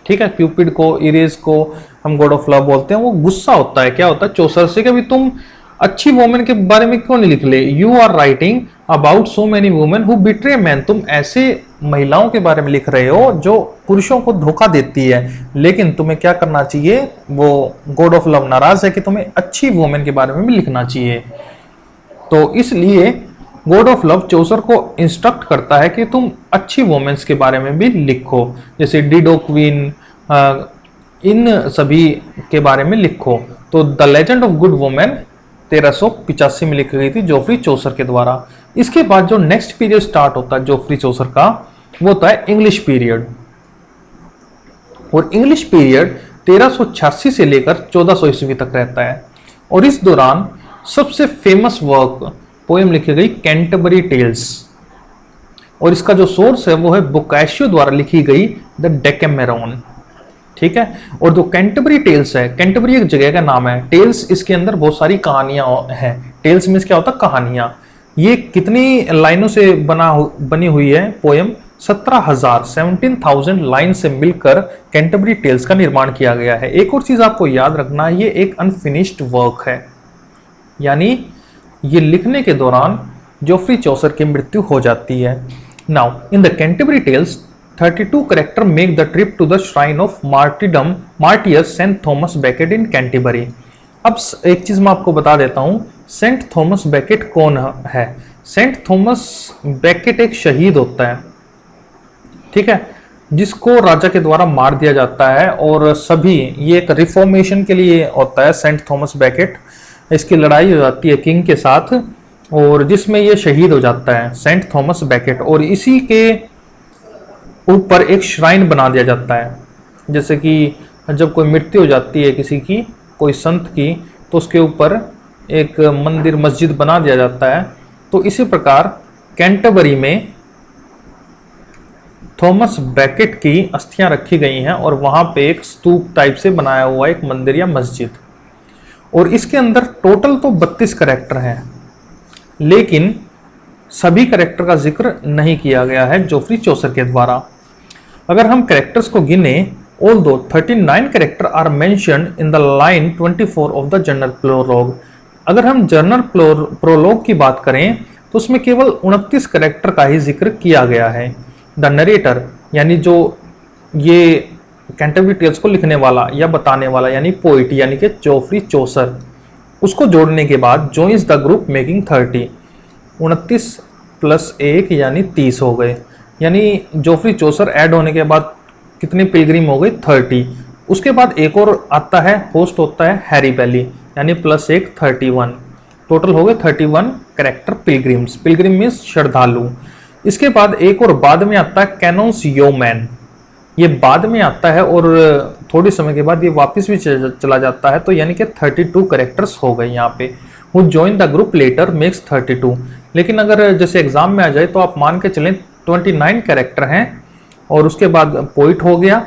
ठीक है, क्यूपिड को, इरेज को हम गॉड ऑफ लव बोलते हैं। वो गुस्सा होता है, क्या होता है चौसर से कि भाई तुम अच्छी वुमेन के बारे में क्यों नहीं लिख ले? You are writing about so many women who betray men. तुम ऐसे महिलाओं के बारे में लिख रहे हो जो पुरुषों को धोखा देती है, लेकिन तुम्हें क्या करना चाहिए? वो गॉड ऑफ लव नाराज है कि तुम्हें अच्छी वुमेन के बारे में भी लिखना चाहिए। तो इसलिए गॉड ऑफ लव चौसर को इंस्ट्रक्ट करता है कि तुम अच्छी वुमेन्स के बारे में भी लिखो, जैसे डिडो क्वीन, इन सभी के बारे में लिखो। तो the legend of good women 1385 में लिखी गई थी जोफ्री चौसर के द्वारा। इसके बाद जो नेक्स्ट पीरियड स्टार्ट होता है जोफ्री चौसर का, वो होता है इंग्लिश पीरियड। और इंग्लिश पीरियड 1386 से लेकर 1400 ईस्वी तक रहता है। और इस दौरान सबसे फेमस वर्क पोएम लिखी गई कैंटरबरी टेल्स। और इसका जो सोर्स है वो है बोकाशियो द्वारा लिखी गई द डेकेमेरॉन। ठीक है, और जो कैंटरबरी टेल्स है, कैंटरबरी एक जगह का नाम है, टेल्स इसके अंदर बहुत सारी कहानियां हैं। टेल्स मीन्स क्या होता है? कहानियां। ये कितनी लाइनों से बनी हुई है पोएम? 17,000 लाइन से मिलकर कैंटरबरी टेल्स का निर्माण किया गया है। एक और चीज आपको याद रखना है, ये एक अनफिनिश्ड वर्क है, यानी ये लिखने के दौरान जोफ्री चौसर की मृत्यु हो जाती है। Now in the Canterbury Tales 32 character make the trip to the shrine of martyrs Saint Thomas Becket in Canterbury. अब एक चीज मैं आपको बता देता हूं, सेंट थॉमस बेकेट कौन है? सेंट थॉमस बेकेट एक शहीद होता है, ठीक है, जिसको राजा के द्वारा मार दिया जाता है। और सभी, ये एक रिफॉर्मेशन के लिए होता है सेंट थॉमस बेकेट। इसकी लड़ाई हो जाती है किंग के साथ और जिसमें ये शहीद हो जाता है सेंट थॉमस बेकेट। और इसी के ऊपर एक श्राइन बना दिया जाता है। जैसे कि जब कोई मृत्यु हो जाती है किसी की, कोई संत की, तो उसके ऊपर एक मंदिर मस्जिद बना दिया जाता है। तो इसी प्रकार कैंटरबरी में थॉमस बेकेट की अस्थियां रखी गई हैं और वहां पे एक स्तूप टाइप से बनाया हुआ एक मंदिर या मस्जिद। और इसके अंदर टोटल तो 32 कैरेक्टर हैं, लेकिन सभी कैरेक्टर का जिक्र नहीं किया गया है जोफ्री चौसर के द्वारा। अगर हम कैरेक्टर्स को गिने Although 39 character are mentioned in the line 24 of the journal prologue. अगर हम जर्नल प्रोलॉग की बात करें तो उसमें केवल 29 कैरेक्टर का ही जिक्र किया गया है। द नरेटर यानी जो ये कैंटरबरी टेल्स को लिखने वाला या बताने वाला यानी पोइट यानी कि जोफ्री चौसर, उसको जोड़ने के बाद joins the group making 30। 29 plus 1 यानी 30 हो गए, यानी जोफ्री चौसर ऐड होने के बाद कितने पिलग्रिम हो गए 30। उसके बाद एक और आता है, होस्ट होता है हैरी बैली यानी प्लस 1 31। टोटल हो गए 31 कैरेक्टर पिलग्रिम्स। पिलग्रिम मीन्स श्रद्धालु। इसके बाद एक और बाद में आता है कैनोन्स योमैन, ये बाद में आता है और थोड़ी समय के बाद ये वापस भी चला जाता है, तो यानी कि 32 कैरेक्टर्स हो गए यहाँ पे। Who join the group later makes 32। लेकिन अगर जैसे एग्जाम में आ जाए तो आप मान के चलें 29 कैरेक्टर हैं और उसके बाद पोइट हो गया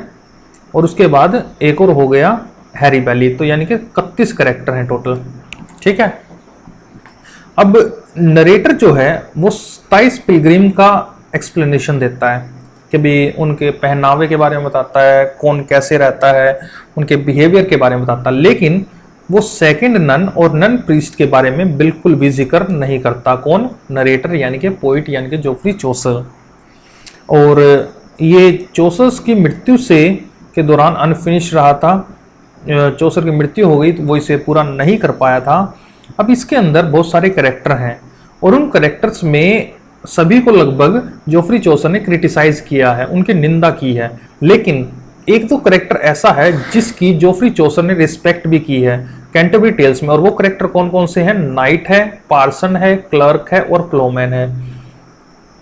और उसके बाद एक और हो गया हैरी बैली, तो यानी कि 31 कैरेक्टर हैं टोटल। ठीक है, अब नरेटर जो है वो 27 पिलग्रिम का एक्सप्लेनेशन देता है कि भी उनके पहनावे के बारे में बताता है, कौन कैसे रहता है, उनके बिहेवियर के बारे में बताता है, लेकिन वो सेकंड नन और नन प्रीस्ट के बारे में बिल्कुल भी जिक्र नहीं करता। कौन? नरेटर यानी कि पोइट यानी कि जोफ्री चौसर। और ये चौसर की मृत्यु से के दौरान अनफिनिश रहा था, चौसर की मृत्यु हो गई तो वो इसे पूरा नहीं कर पाया था। अब इसके अंदर बहुत सारे कैरेक्टर हैं और उन कैरेक्टर्स में सभी को लगभग जोफ्री चौसर ने क्रिटिसाइज किया है, उनकी निंदा की है, लेकिन एक तो कैरेक्टर ऐसा है जिसकी जोफ्री चौसर ने रिस्पेक्ट भी की है कैंटरबरी टेल्स में, और वो कैरेक्टर कौन कौन से हैं? नाइट है, पार्सन है, क्लर्क है और क्लोमैन है।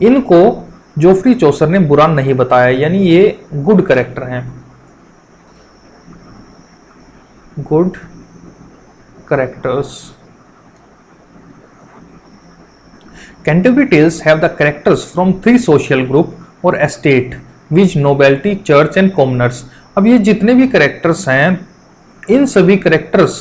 इनको जोफ्री चौसर ने बुरा नहीं बताया, यानी ये गुड कैरेक्टर हैं, good characters. Canterbury Tales have the characters from 3 social group और estate, which nobility, church and commoners। अब ये जितने भी कैरेक्टर्स हैं, इन सभी कैरेक्टर्स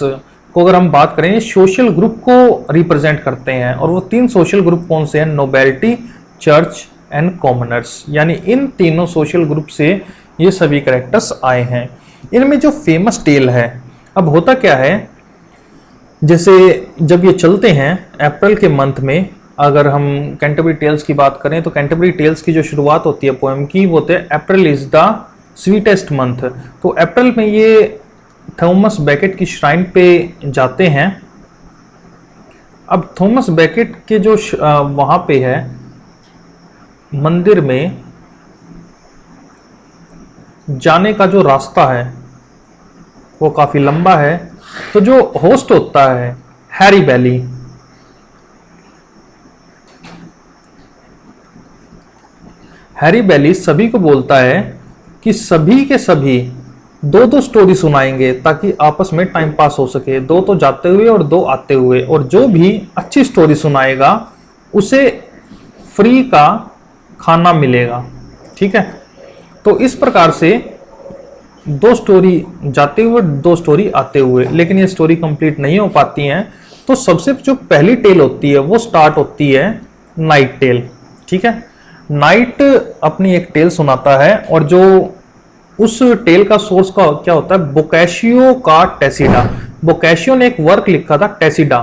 को अगर हम बात करें सोशल ग्रुप को रिप्रेजेंट करते हैं, और वो 3 सोशल ग्रुप कौन से हैं? नोबिलिटी, चर्च एंड कॉमनर्स, यानी इन तीनों सोशल ग्रुप से ये सभी कैरेक्टर्स आए हैं। इनमें जो फेमस टेल है, अब होता क्या है, जैसे जब ये चलते हैं अप्रैल के मंथ में, अगर हम कैंटरबरी टेल्स की बात करें तो कैंटरबरी टेल्स की जो शुरुआत होती है पोएम की, वो होते हैं April is the sweetest month. तो अप्रैल में ये थॉमस बेकेट की श्राइन पे जाते हैं। अब थॉमस बेकेट के जो वहां पे है मंदिर में जाने का जो रास्ता है वो काफी लंबा है, तो जो होस्ट होता है हैरी बैली, हैरी बैली सभी को बोलता है कि सभी के सभी 2-2 स्टोरी सुनाएंगे ताकि आपस में टाइम पास हो सके, 2 तो जाते हुए और 2 आते हुए, और जो भी अच्छी स्टोरी सुनाएगा उसे फ्री का खाना मिलेगा। ठीक है, तो इस प्रकार से 2 स्टोरी जाते हुए 2 स्टोरी आते हुए, लेकिन ये स्टोरी कंप्लीट नहीं हो पाती हैं। तो सबसे जो पहली टेल होती है वो स्टार्ट होती है नाइट टेल। ठीक है, नाइट अपनी एक टेल सुनाता है, और जो उस टेल का सोर्स का क्या होता है? बोकाशियो का टेसिडा। बोकाशियो ने एक वर्क लिखा था टेसिडा,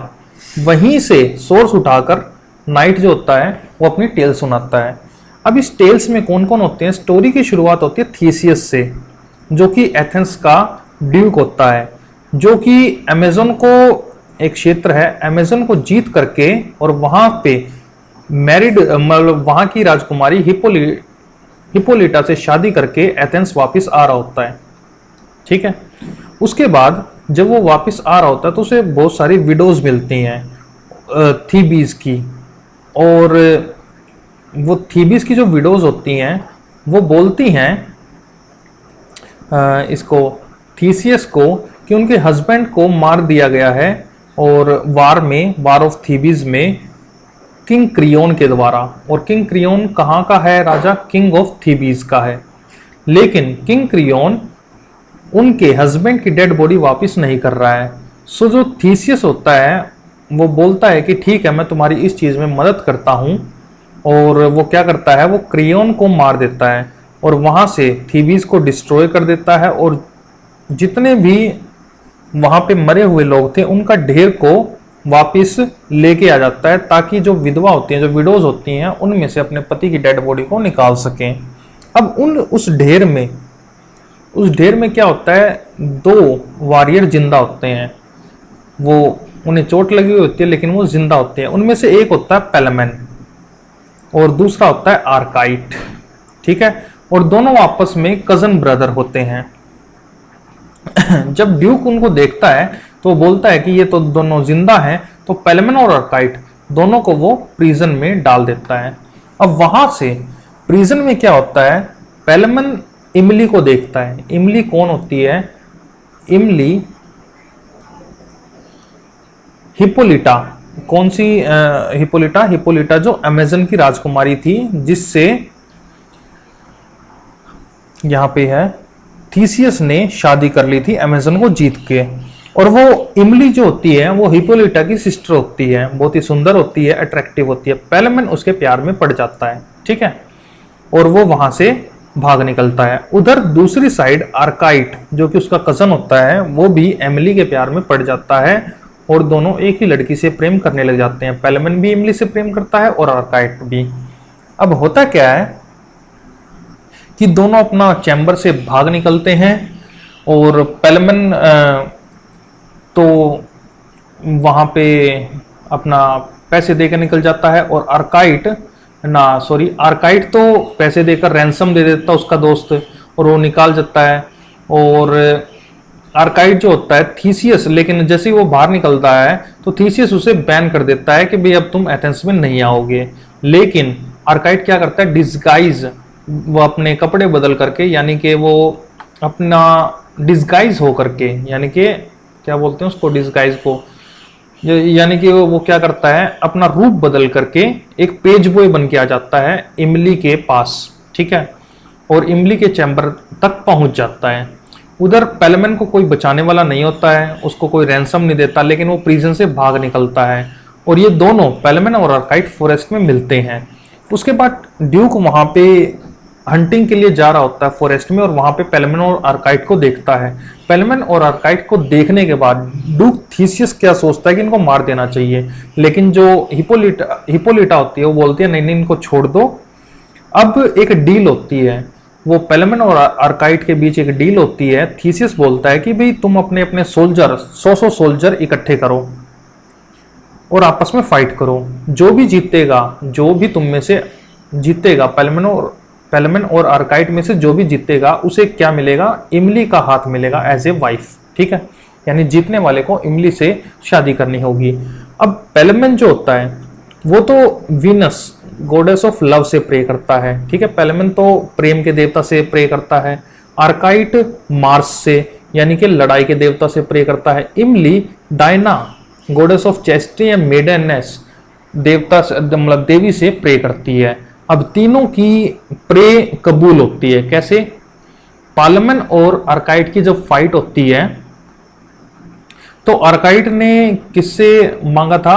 वहीं से सोर्स उठाकर नाइट जो होता है वो अपनी टेल सुनाता है। अब इस टेल्स में कौन कौन होते हैं? स्टोरी की शुरुआत होती है थीसियस से, जो कि एथेंस का ड्यूक होता है, जो कि अमेजन को एक क्षेत्र है, अमेजन को जीत करके और वहां पे मैरिड मतलब वहां की राजकुमारी हिपोलिटा से शादी करके एथेंस वापस आ रहा होता है। ठीक है, उसके बाद जब वो वापस आ रहा होता है तो उसे बहुत सारी विडोज मिलती हैं थीबीज की, और वो थीबीज की जो विडोज होती हैं वो बोलती हैं इसको थीसियस को कि उनके हस्बैंड को मार दिया गया है, और वार ऑफ थीबीज में किंग क्रियोन के द्वारा। और किंग क्रियोन कहाँ का है राजा? किंग ऑफ थीबीज का है। लेकिन किंग क्रियोन उनके हस्बैंड की डेड बॉडी वापस नहीं कर रहा है। सो जो थीसियस होता है वो बोलता है कि ठीक है, मैं तुम्हारी इस चीज़ में मदद करता हूँ, और वो क्या करता है? वो क्रियोन को मार देता है। और वहां से थीबीज को डिस्ट्रॉय कर देता है और जितने भी वहां पे मरे हुए लोग थे उनका ढेर को वापस लेके आ जाता है, ताकि जो विधवा होती हैं, जो विडोज होती हैं, उनमें से अपने पति की डेड बॉडी को निकाल सकें। अब उस ढेर में क्या होता है, 2 वॉरियर जिंदा होते हैं। वो उन्हें चोट लगी हुई होती है लेकिन वो जिंदा होते हैं। उनमें से एक होता है पेलमन और दूसरा होता है आर्काइट, ठीक है। और दोनों आपस में कजन ब्रदर होते हैं। जब ड्यूक उनको देखता है तो वो बोलता है कि ये तो दोनों जिंदा हैं, तो पेलमन और आर्काइट दोनों को वो प्रिजन में डाल देता है। अब वहां से प्रिजन में क्या होता है, पेलमन इमली को देखता है। इमली कौन होती है? इमली हिप्पोलिटा। कौन सी हिप्पोलिटा? हिप्पोलिटा जो अमेजन की राजकुमारी थी, जिससे यहां पे है थीसियस ने शादी कर ली थी अमेजन को जीत के। और वो इमली जो होती है वो हिप्पोलिटा की सिस्टर होती है, बहुत ही सुंदर होती है, अट्रैक्टिव होती है। पेलमन उसके प्यार में पड़ जाता है, ठीक है, और वो वहां से भाग निकलता है। उधर दूसरी साइड आर्काइट जो कि उसका कजन होता है, वो भी एमिली के प्यार में पड़ जाता है और दोनों एक ही लड़की से प्रेम करने लग जाते हैं। पेलमन भी इमली से प्रेम करता है और आर्काइट भी। अब होता क्या है कि दोनों अपना चैम्बर से भाग निकलते हैं और पेलमन तो वहां पे अपना पैसे देकर निकल जाता है और आर्काइट तो पैसे देकर रैंसम दे देता है उसका दोस्त और वो निकाल जाता है। और आर्काइट जो होता है थीसियस, लेकिन जैसे ही वो बाहर निकलता है तो थीसियस उसे बैन कर देता है कि भाई अब तुम एथेंस में नहीं आओगे। लेकिन आर्काइट क्या करता है, डिस्गाइज, वो अपने कपड़े बदल करके, यानी कि वो अपना डिस्गाइज हो करके, यानी कि क्या बोलते हैं उसको, डिस्गाइज को, यानी कि वो क्या करता है, अपना रूप बदल करके एक पेज बॉय बन के आ जाता है इमली के पास, ठीक है, और इमली के चैम्बर तक पहुंच जाता है। उधर पेलमन को कोई बचाने वाला नहीं होता है, उसको कोई रैंसम नहीं देता, लेकिन वो प्रिजन से भाग निकलता है और ये दोनों पेलमन और आर्काइट फॉरेस्ट में मिलते हैं। उसके बाद ड्यूक वहां पे हंटिंग के लिए जा रहा होता है फॉरेस्ट में और वहां पे पेलमन और आर्काइट को देखता है। पेलमन और आर्काइट को देखने के बाद ड्यूक थीसियस क्या सोचता है कि इनको मार देना चाहिए, लेकिन जो हिप्पोलिटा होती है वो बोलती है नहीं नहीं इनको छोड़ दो। अब एक डील होती है, वो पेलमन और आर्काइट के बीच एक डील होती है। थीसियस बोलता है कि भाई तुम अपने अपने सोल्जर 100 सोल्जर इकट्ठे करो और आपस में फाइट करो, जो भी जीतेगा, जो भी तुम में से जीतेगा, पेलमन और आर्काइट में से जो भी जीतेगा उसे क्या मिलेगा, इमली का हाथ मिलेगा एज ए वाइफ, ठीक है, यानी जीतने वाले को इमली से शादी करनी होगी। अब पेलमन जो होता है वो तो वीनस गॉडेस ऑफ लव से प्रे करता है, ठीक है, पेलमन तो प्रेम के देवता से प्रे करता है। आर्काइट मार्स से, यानी कि लड़ाई के देवता से प्रे करता है। इमली Diana goddess of chesty and madness देवता मतलब देवी से प्रे करती है। अब तीनों की प्रे कबूल होती है। कैसे? पेलमन और आर्काइट की जब फाइट होती है तो आर्काइट ने किससे मांगा था,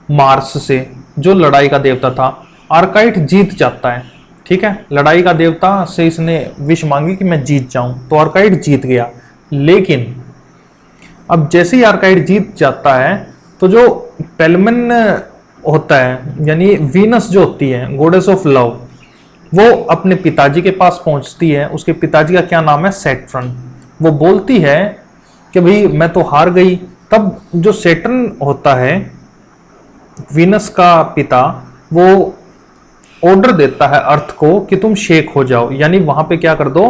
मार्स से, जो लड़ाई का देवता था। आर्काइट जीत जाता है, ठीक है, लड़ाई का देवता से इसने विश मांगी कि मैं जीत जाऊं, तो आर्काइट जीत गया। लेकिन अब जैसे ही आर्काइट जीत जाता है तो जो पेलमन होता है, यानी वीनस जो होती है गॉडेस ऑफ लव, वो अपने पिताजी के पास पहुंचती है। उसके पिताजी का क्या नाम है, सैटर्न। वो बोलती है कि भाई मैं तो हार गई। तब जो सैटर्न होता है, वीनस का पिता, वो ऑर्डर देता है अर्थ को कि तुम शेक हो जाओ, यानी वहां पे क्या कर दो,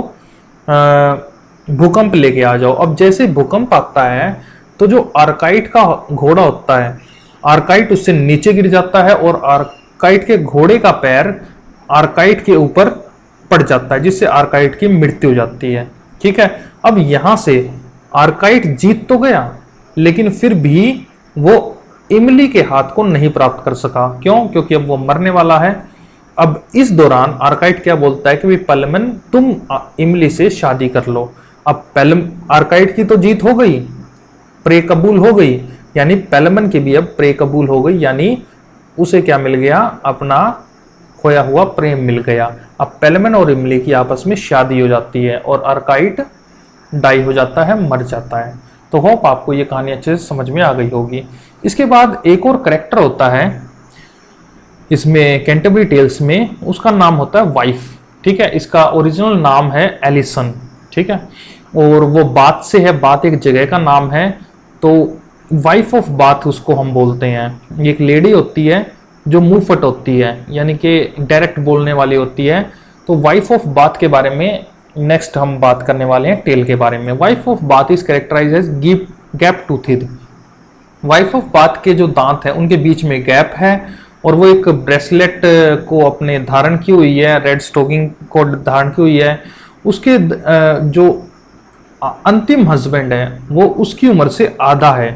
भूकंप लेके आ जाओ। अब जैसे भूकंप आता है तो जो आर्काइट का घोड़ा होता है, आर्काइट उससे नीचे गिर जाता है और आर्काइट के घोड़े का पैर आर्काइट के ऊपर पड़ जाता है, जिससे आर्काइट की मृत्यु हो जाती है, ठीक है। अब यहां से आर्काइट जीत तो गया, लेकिन फिर भी वो इमली के हाथ को नहीं प्राप्त कर सका। क्यों? क्योंकि अब वो मरने वाला है। अब इस दौरान आर्काइट क्या बोलता है कि भाई पेलमन तुम इमली से शादी कर लो। अब आर्काइट की तो जीत हो गई, प्रे कबूल हो गई, यानी पेलमन की भी अब प्रे कबूल हो गई, यानी उसे क्या मिल गया, अपना खोया हुआ प्रेम मिल गया। अब पेलमन और इमली की आपस में शादी हो जाती है और अर्काइट डाई हो जाता है, मर जाता है। तो होप आपको ये कहानी अच्छे से समझ में आ गई होगी। इसके बाद एक और करेक्टर होता है इसमें कैंटरबरी टेल्स में, उसका नाम होता है वाइफ। ठीक है, इसका ओरिजिनल नाम है एलिसन। ठीक है, और वो बात से है, बात एक जगह का नाम है, तो वाइफ ऑफ बात उसको हम बोलते हैं। ये एक लेडी होती है जो मुंहफट होती है, यानी कि डायरेक्ट बोलने वाली होती है। तो वाइफ ऑफ बात के बारे में नेक्स्ट हम बात करने वाले हैं टेल के बारे में। Wife of Bath is characterize as gap toothed. Wife of Bath के जो दांत हैं उनके बीच में गैप है, और वो एक ब्रेसलेट को अपने धारण की हुई है, रेड स्टोकिंग को धारण की हुई है। उसके जो अंतिम हस्बैंड है वो उसकी उम्र से आधा है,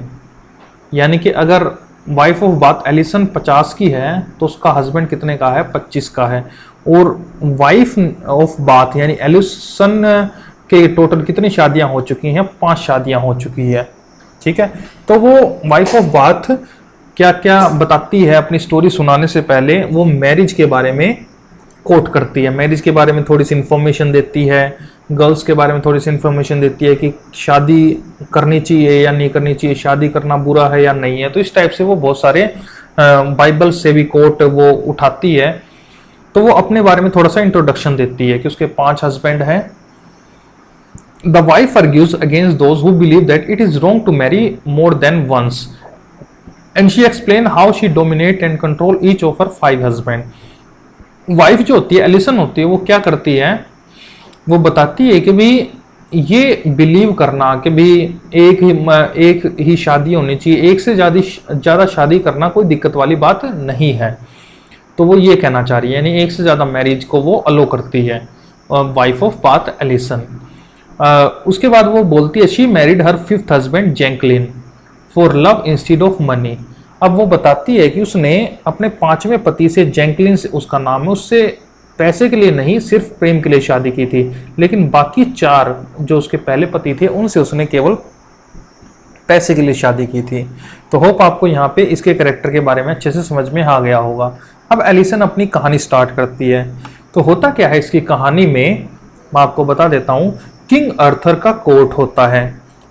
यानी कि अगर वाइफ ऑफ बात एलिसन 50 की है तो उसका हस्बैंड कितने का है, 25 का है। और वाइफ ऑफ बात यानी एलिसन के टोटल कितनी शादियां हो चुकी हैं, 5 शादियां हो चुकी है। ठीक है, तो वो वाइफ ऑफ बात क्या क्या बताती है अपनी स्टोरी सुनाने से पहले, वो मैरिज के बारे में कोट करती है, मैरिज के बारे में थोड़ी सी इंफॉर्मेशन देती है, गर्ल्स के बारे में थोड़ी सी इंफॉर्मेशन देती है कि शादी करनी चाहिए या नहीं करनी चाहिए, शादी करना बुरा है या नहीं है। तो इस टाइप से वो बहुत सारे बाइबल से भी कोट वो उठाती है। तो वो अपने बारे में थोड़ा सा इंट्रोडक्शन देती है कि उसके 5 हस्बैंड हैं। The wife argues against those who believe that it is wrong to marry more than once, and she explain how she dominate and control each of her 5 husband. Wife जो होती है, Allison होती है, वो क्या करती है, वो बताती है कि भी ये बिलीव करना कि भी एक ही शादी होनी चाहिए, एक से ज़्यादा शादी करना कोई दिक्कत वाली बात नहीं है। तो वो ये कहना चाह रही है, यानी एक से ज़्यादा मैरिज को वो अलो करती है, वाइफ ऑफ बात एलिसन। उसके बाद वो बोलती है she married her 5th husband Jankin for love instead of money. अब वो बताती है कि उसने अपने 5वें पति से, जैंकलिन से उसका नाम है, उससे पैसे के लिए नहीं, सिर्फ प्रेम के लिए शादी की थी। लेकिन बाकी 4 जो उसके पहले पति थे उनसे उसने केवल पैसे के लिए शादी की थी। तो होप आपको यहाँ पे इसके कैरेक्टर के बारे में अच्छे से समझ में आ गया होगा। अब एलिसन अपनी कहानी स्टार्ट करती है। तो होता क्या है इसकी कहानी में, मैं आपको बता देता हूँ। किंग अर्थर का कोर्ट होता है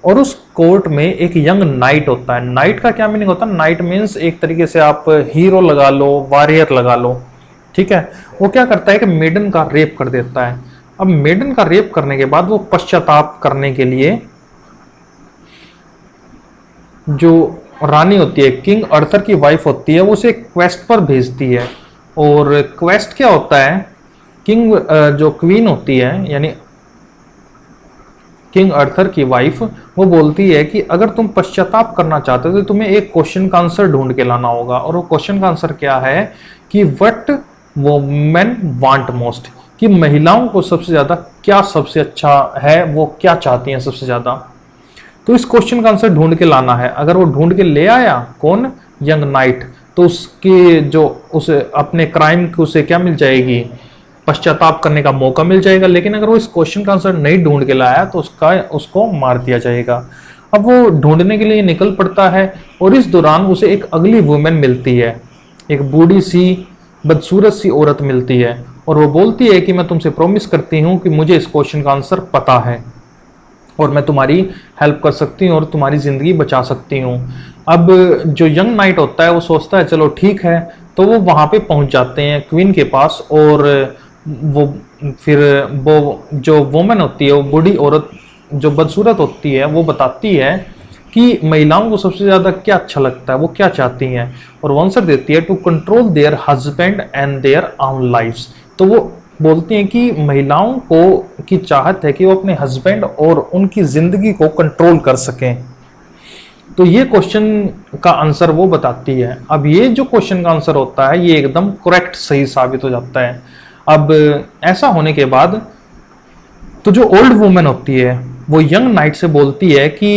और उस कोर्ट में एक यंग नाइट होता है। नाइट का क्या मीनिंग होता है, नाइट मीन्स एक तरीके से आप हीरो लगा लो, वॉरियर लगा लो। ठीक है, वो क्या करता है कि मेडन का रेप कर देता है। अब मेडन का रेप करने के बाद वो पश्चाताप करने के लिए जो रानी होती है, किंग अर्थर की वाइफ होती है, वो उसे क्वेस्ट पर भेजती है। और क्वेस्ट क्या होता है, किंग जो क्वीन होती है यानी किंग अर्थर की वाइफ, वो बोलती है कि अगर तुम पश्चाताप करना चाहते हो तो तुम्हें एक क्वेश्चन का आंसर ढूंढ के लाना होगा। और वो क्वेश्चन का आंसर क्या है कि व्हाट वुमेन वांट मोस्ट, कि महिलाओं को सबसे ज्यादा क्या सबसे अच्छा है, वो क्या चाहती हैं सबसे ज्यादा। तो इस क्वेश्चन का आंसर ढूंढ के लाना है। अगर वो ढूंढ के ले आया, कौन, यंग नाइट, तो उसके जो उसे अपने क्राइम को उसे क्या मिल जाएगी, पश्चाताप करने का मौका मिल जाएगा। लेकिन अगर वो इस क्वेश्चन का आंसर नहीं ढूंढ के लाया तो उसको मार दिया जाएगा। अब वो ढूंढने के लिए निकल पड़ता है और इस दौरान उसे एक अगली वुमेन मिलती है, एक बूढ़ी सी बदसूरत सी औरत मिलती है और वो बोलती है कि मैं तुमसे प्रॉमिस करती हूँ कि मुझे इस क्वेश्चन का आंसर पता है और मैं तुम्हारी हेल्प कर सकती हूँ और तुम्हारी ज़िंदगी बचा सकती हूँ। अब जो यंग नाइट होता है वो सोचता है चलो ठीक है, तो वो वहाँ पे पहुँच जाते हैं क्वीन के पास। और वो फिर वो जो वुमेन होती है, वो बूढ़ी औरत जो बदसूरत होती है, वो बताती है कि महिलाओं को सबसे ज़्यादा क्या अच्छा लगता है, वो क्या चाहती हैं। और वो आंसर देती है to control their husband and their own lives. तो वो बोलती हैं कि महिलाओं को की चाहत है कि वो अपने हस्बैंड और उनकी ज़िंदगी को कंट्रोल कर सकें। तो ये क्वेश्चन का आंसर वो बताती है। अब ये जो क्वेश्चन का आंसर होता है ये एकदम करेक्ट, सही साबित हो जाता है। अब ऐसा होने के बाद तो जो ओल्ड वुमेन होती है वो यंग नाइट से बोलती है कि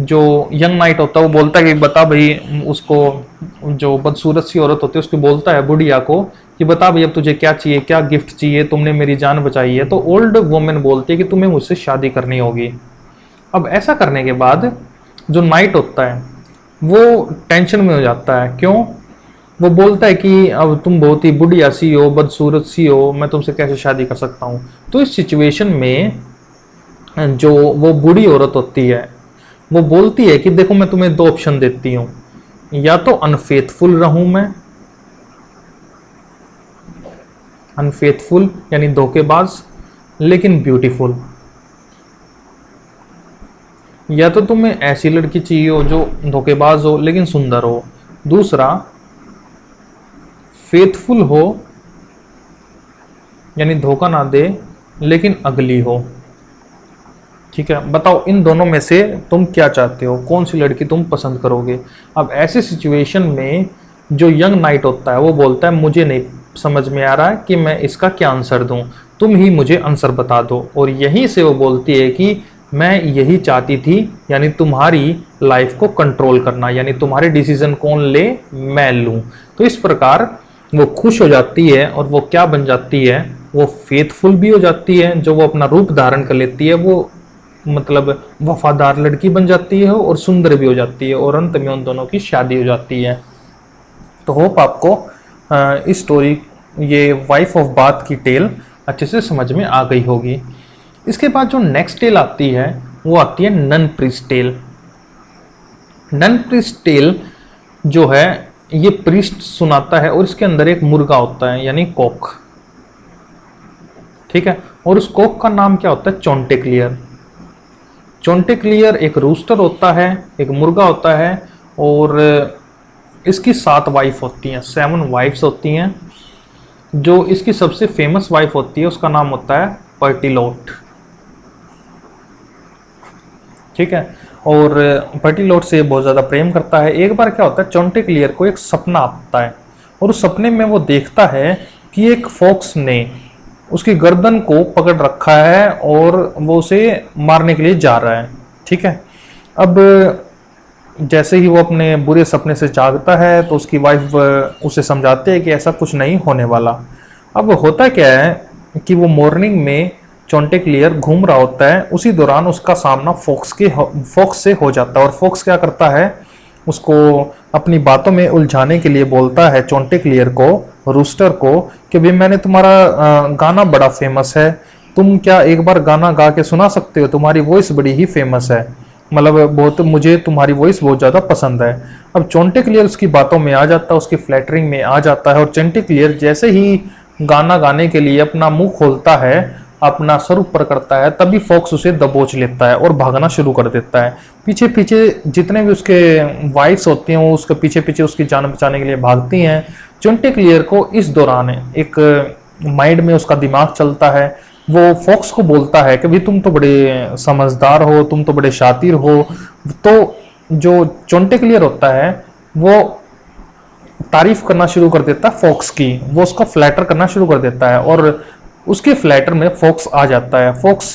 जो यंग नाइट होता है वो बोलता है कि बता भाई, उसको जो बदसूरत सी औरत होती है उसको बोलता है बुढ़िया को कि बता भाई अब तुझे क्या चाहिए, क्या गिफ्ट चाहिए, तुमने मेरी जान बचाई है। तो ओल्ड वुमेन बोलती है कि तुम्हें मुझसे शादी करनी होगी। अब ऐसा करने के बाद जो नाइट होता है वो टेंशन में हो जाता है। क्यों? वो बोलता है कि अब तुम बहुत ही बुढ़िया सी हो, बदसूरत सी हो, मैं तुमसे कैसे शादी कर सकता हूँ। तो इस सिचुएशन में जो वो बूढ़ी औरत होती है वो बोलती है कि देखो मैं तुम्हें दो ऑप्शन देती हूँ, या तो अनफेथफुल रहूं मैं, अनफेथफुल यानी धोखेबाज लेकिन ब्यूटीफुल, या तो तुम्हें ऐसी लड़की चाहिए हो जो धोखेबाज हो लेकिन सुंदर हो, दूसरा फेथफुल हो यानी धोखा ना दे लेकिन अगली हो। ठीक है, बताओ इन दोनों में से तुम क्या चाहते हो, कौन सी लड़की तुम पसंद करोगे। अब ऐसे सिचुएशन में जो यंग नाइट होता है वो बोलता है मुझे नहीं समझ में आ रहा है कि मैं इसका क्या आंसर दूं, तुम ही मुझे आंसर बता दो। और यहीं से वो बोलती है कि मैं यही चाहती थी, यानी तुम्हारी लाइफ को कंट्रोल करना, यानी तुम्हारे डिसीजन कौन ले, मैं लूं। तो इस प्रकार वो खुश हो जाती है और वो क्या बन जाती है, वो फेथफुल भी हो जाती है, जो वो अपना रूप धारण कर लेती है, वो मतलब वफादार लड़की बन जाती है और सुंदर भी हो जाती है, और अंत में उन दोनों की शादी हो जाती है। तो होप आपको इस स्टोरी, ये वाइफ ऑफ बाथ की टेल अच्छे से समझ में आ गई होगी। इसके बाद जो नेक्स्ट टेल आती है वो आती है nun priest tale. Nun priest tale जो है ये प्रीस्ट सुनाता है और इसके अंदर एक मुर्गा होता है यानी कॉक। ठीक है, और उस कॉक का नाम क्या होता है, चॉन्टेक्लियर। चॉन्टेक्लियर एक रूस्टर होता है, एक मुर्गा होता है, और इसकी 7 वाइफ होती हैं, 7 वाइफ्स होती हैं। जो इसकी सबसे फेमस वाइफ होती है उसका नाम होता है पर्टिलोट। ठीक है, और पर्टिलोट से बहुत ज़्यादा प्रेम करता है। एक बार क्या होता है, चॉन्टेक्लियर को एक सपना आता है और उस सपने में वो देखता है कि एक फॉक्स ने उसकी गर्दन को पकड़ रखा है और वो उसे मारने के लिए जा रहा है। ठीक है, अब जैसे ही वो अपने बुरे सपने से जागता है तो उसकी वाइफ उसे समझाते हैं कि ऐसा कुछ नहीं होने वाला। अब होता क्या है कि वो मॉर्निंग में चॉन्टेक्लियर घूम रहा होता है, उसी दौरान उसका सामना फॉक्स से हो जाता है, और फॉक्स क्या करता है, उसको अपनी बातों में उलझाने के लिए बोलता है चॉन्टेक्लियर को, रूस्टर को, कि भाई मैंने तुम्हारा गाना बड़ा फेमस है, तुम क्या एक बार गाना गा के सुना सकते हो, तुम्हारी वॉइस बड़ी ही फेमस है, मतलब बहुत मुझे तुम्हारी वॉइस बहुत ज़्यादा पसंद है। अब चॉन्टेक्लियर उसकी बातों में आ जाता है, उसकी फ्लैटरिंग में आ जाता है, और चॉन्टेक्लियर जैसे ही गाना गाने के लिए अपना मुंह खोलता है, अपना सर ऊपर करता है, तभी फॉक्स उसे दबोच लेता है और भागना शुरू कर देता है। पीछे पीछे जितने भी उसके वाइफ्स होती हैं वो उसके पीछे पीछे उसकी जान बचाने के लिए भागती हैं। चॉन्टेक्लियर को इस दौरान एक माइंड में उसका दिमाग चलता है, वो फॉक्स को बोलता है कि भाई तुम तो बड़े समझदार हो, तुम तो बड़े शातिर हो। तो जो चॉन्टेक्लियर होता है वो तारीफ करना शुरू कर देता है फॉक्स की, वो उसको फ्लैटर करना शुरू कर देता है, और उसके फ्लैटर में फॉक्स आ जाता है। फॉक्स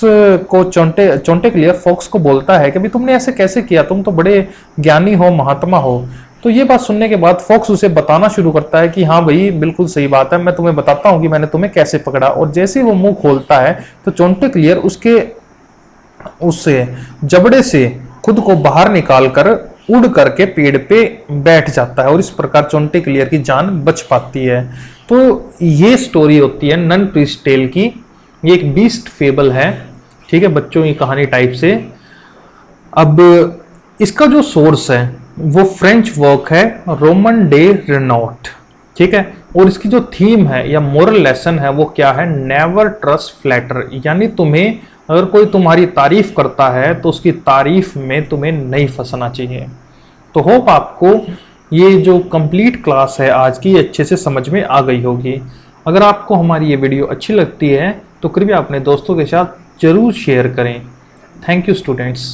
को चॉन्टेक्लियर फॉक्स को बोलता है कि भाई तुमने ऐसे कैसे किया, तुम तो बड़े ज्ञानी हो, महात्मा हो। तो ये बात सुनने के बाद फॉक्स उसे बताना शुरू करता है कि हाँ भाई बिल्कुल सही बात है, मैं तुम्हें बताता हूँ कि मैंने तुम्हें कैसे पकड़ा। और जैसे ही वो मुंह खोलता है तो चॉन्टेक्लियर उससे जबड़े से खुद को बाहर निकाल कर उड़ करके पेड़ पे बैठ जाता है, और इस प्रकार चॉन्टेक्लियर की जान बच पाती है। तो ये स्टोरी होती है नन प्रीस्ट टेल की। ये एक बीस्ट फेबल है, ठीक है, बच्चों की कहानी टाइप से। अब इसका जो सोर्स है वो फ्रेंच वर्क है रोमन डे रेनॉट। ठीक है, और इसकी जो थीम है या मोरल लेसन है वो क्या है, नेवर ट्रस्ट फ्लैटर, यानी तुम्हें अगर कोई तुम्हारी तारीफ करता है तो उसकी तारीफ में तुम्हें नहीं फंसना चाहिए। तो होप आपको ये जो कंप्लीट क्लास है आज की अच्छे से समझ में आ गई होगी। अगर आपको हमारी ये वीडियो अच्छी लगती है तो कृपया अपने दोस्तों के साथ जरूर शेयर करें। Thank you students.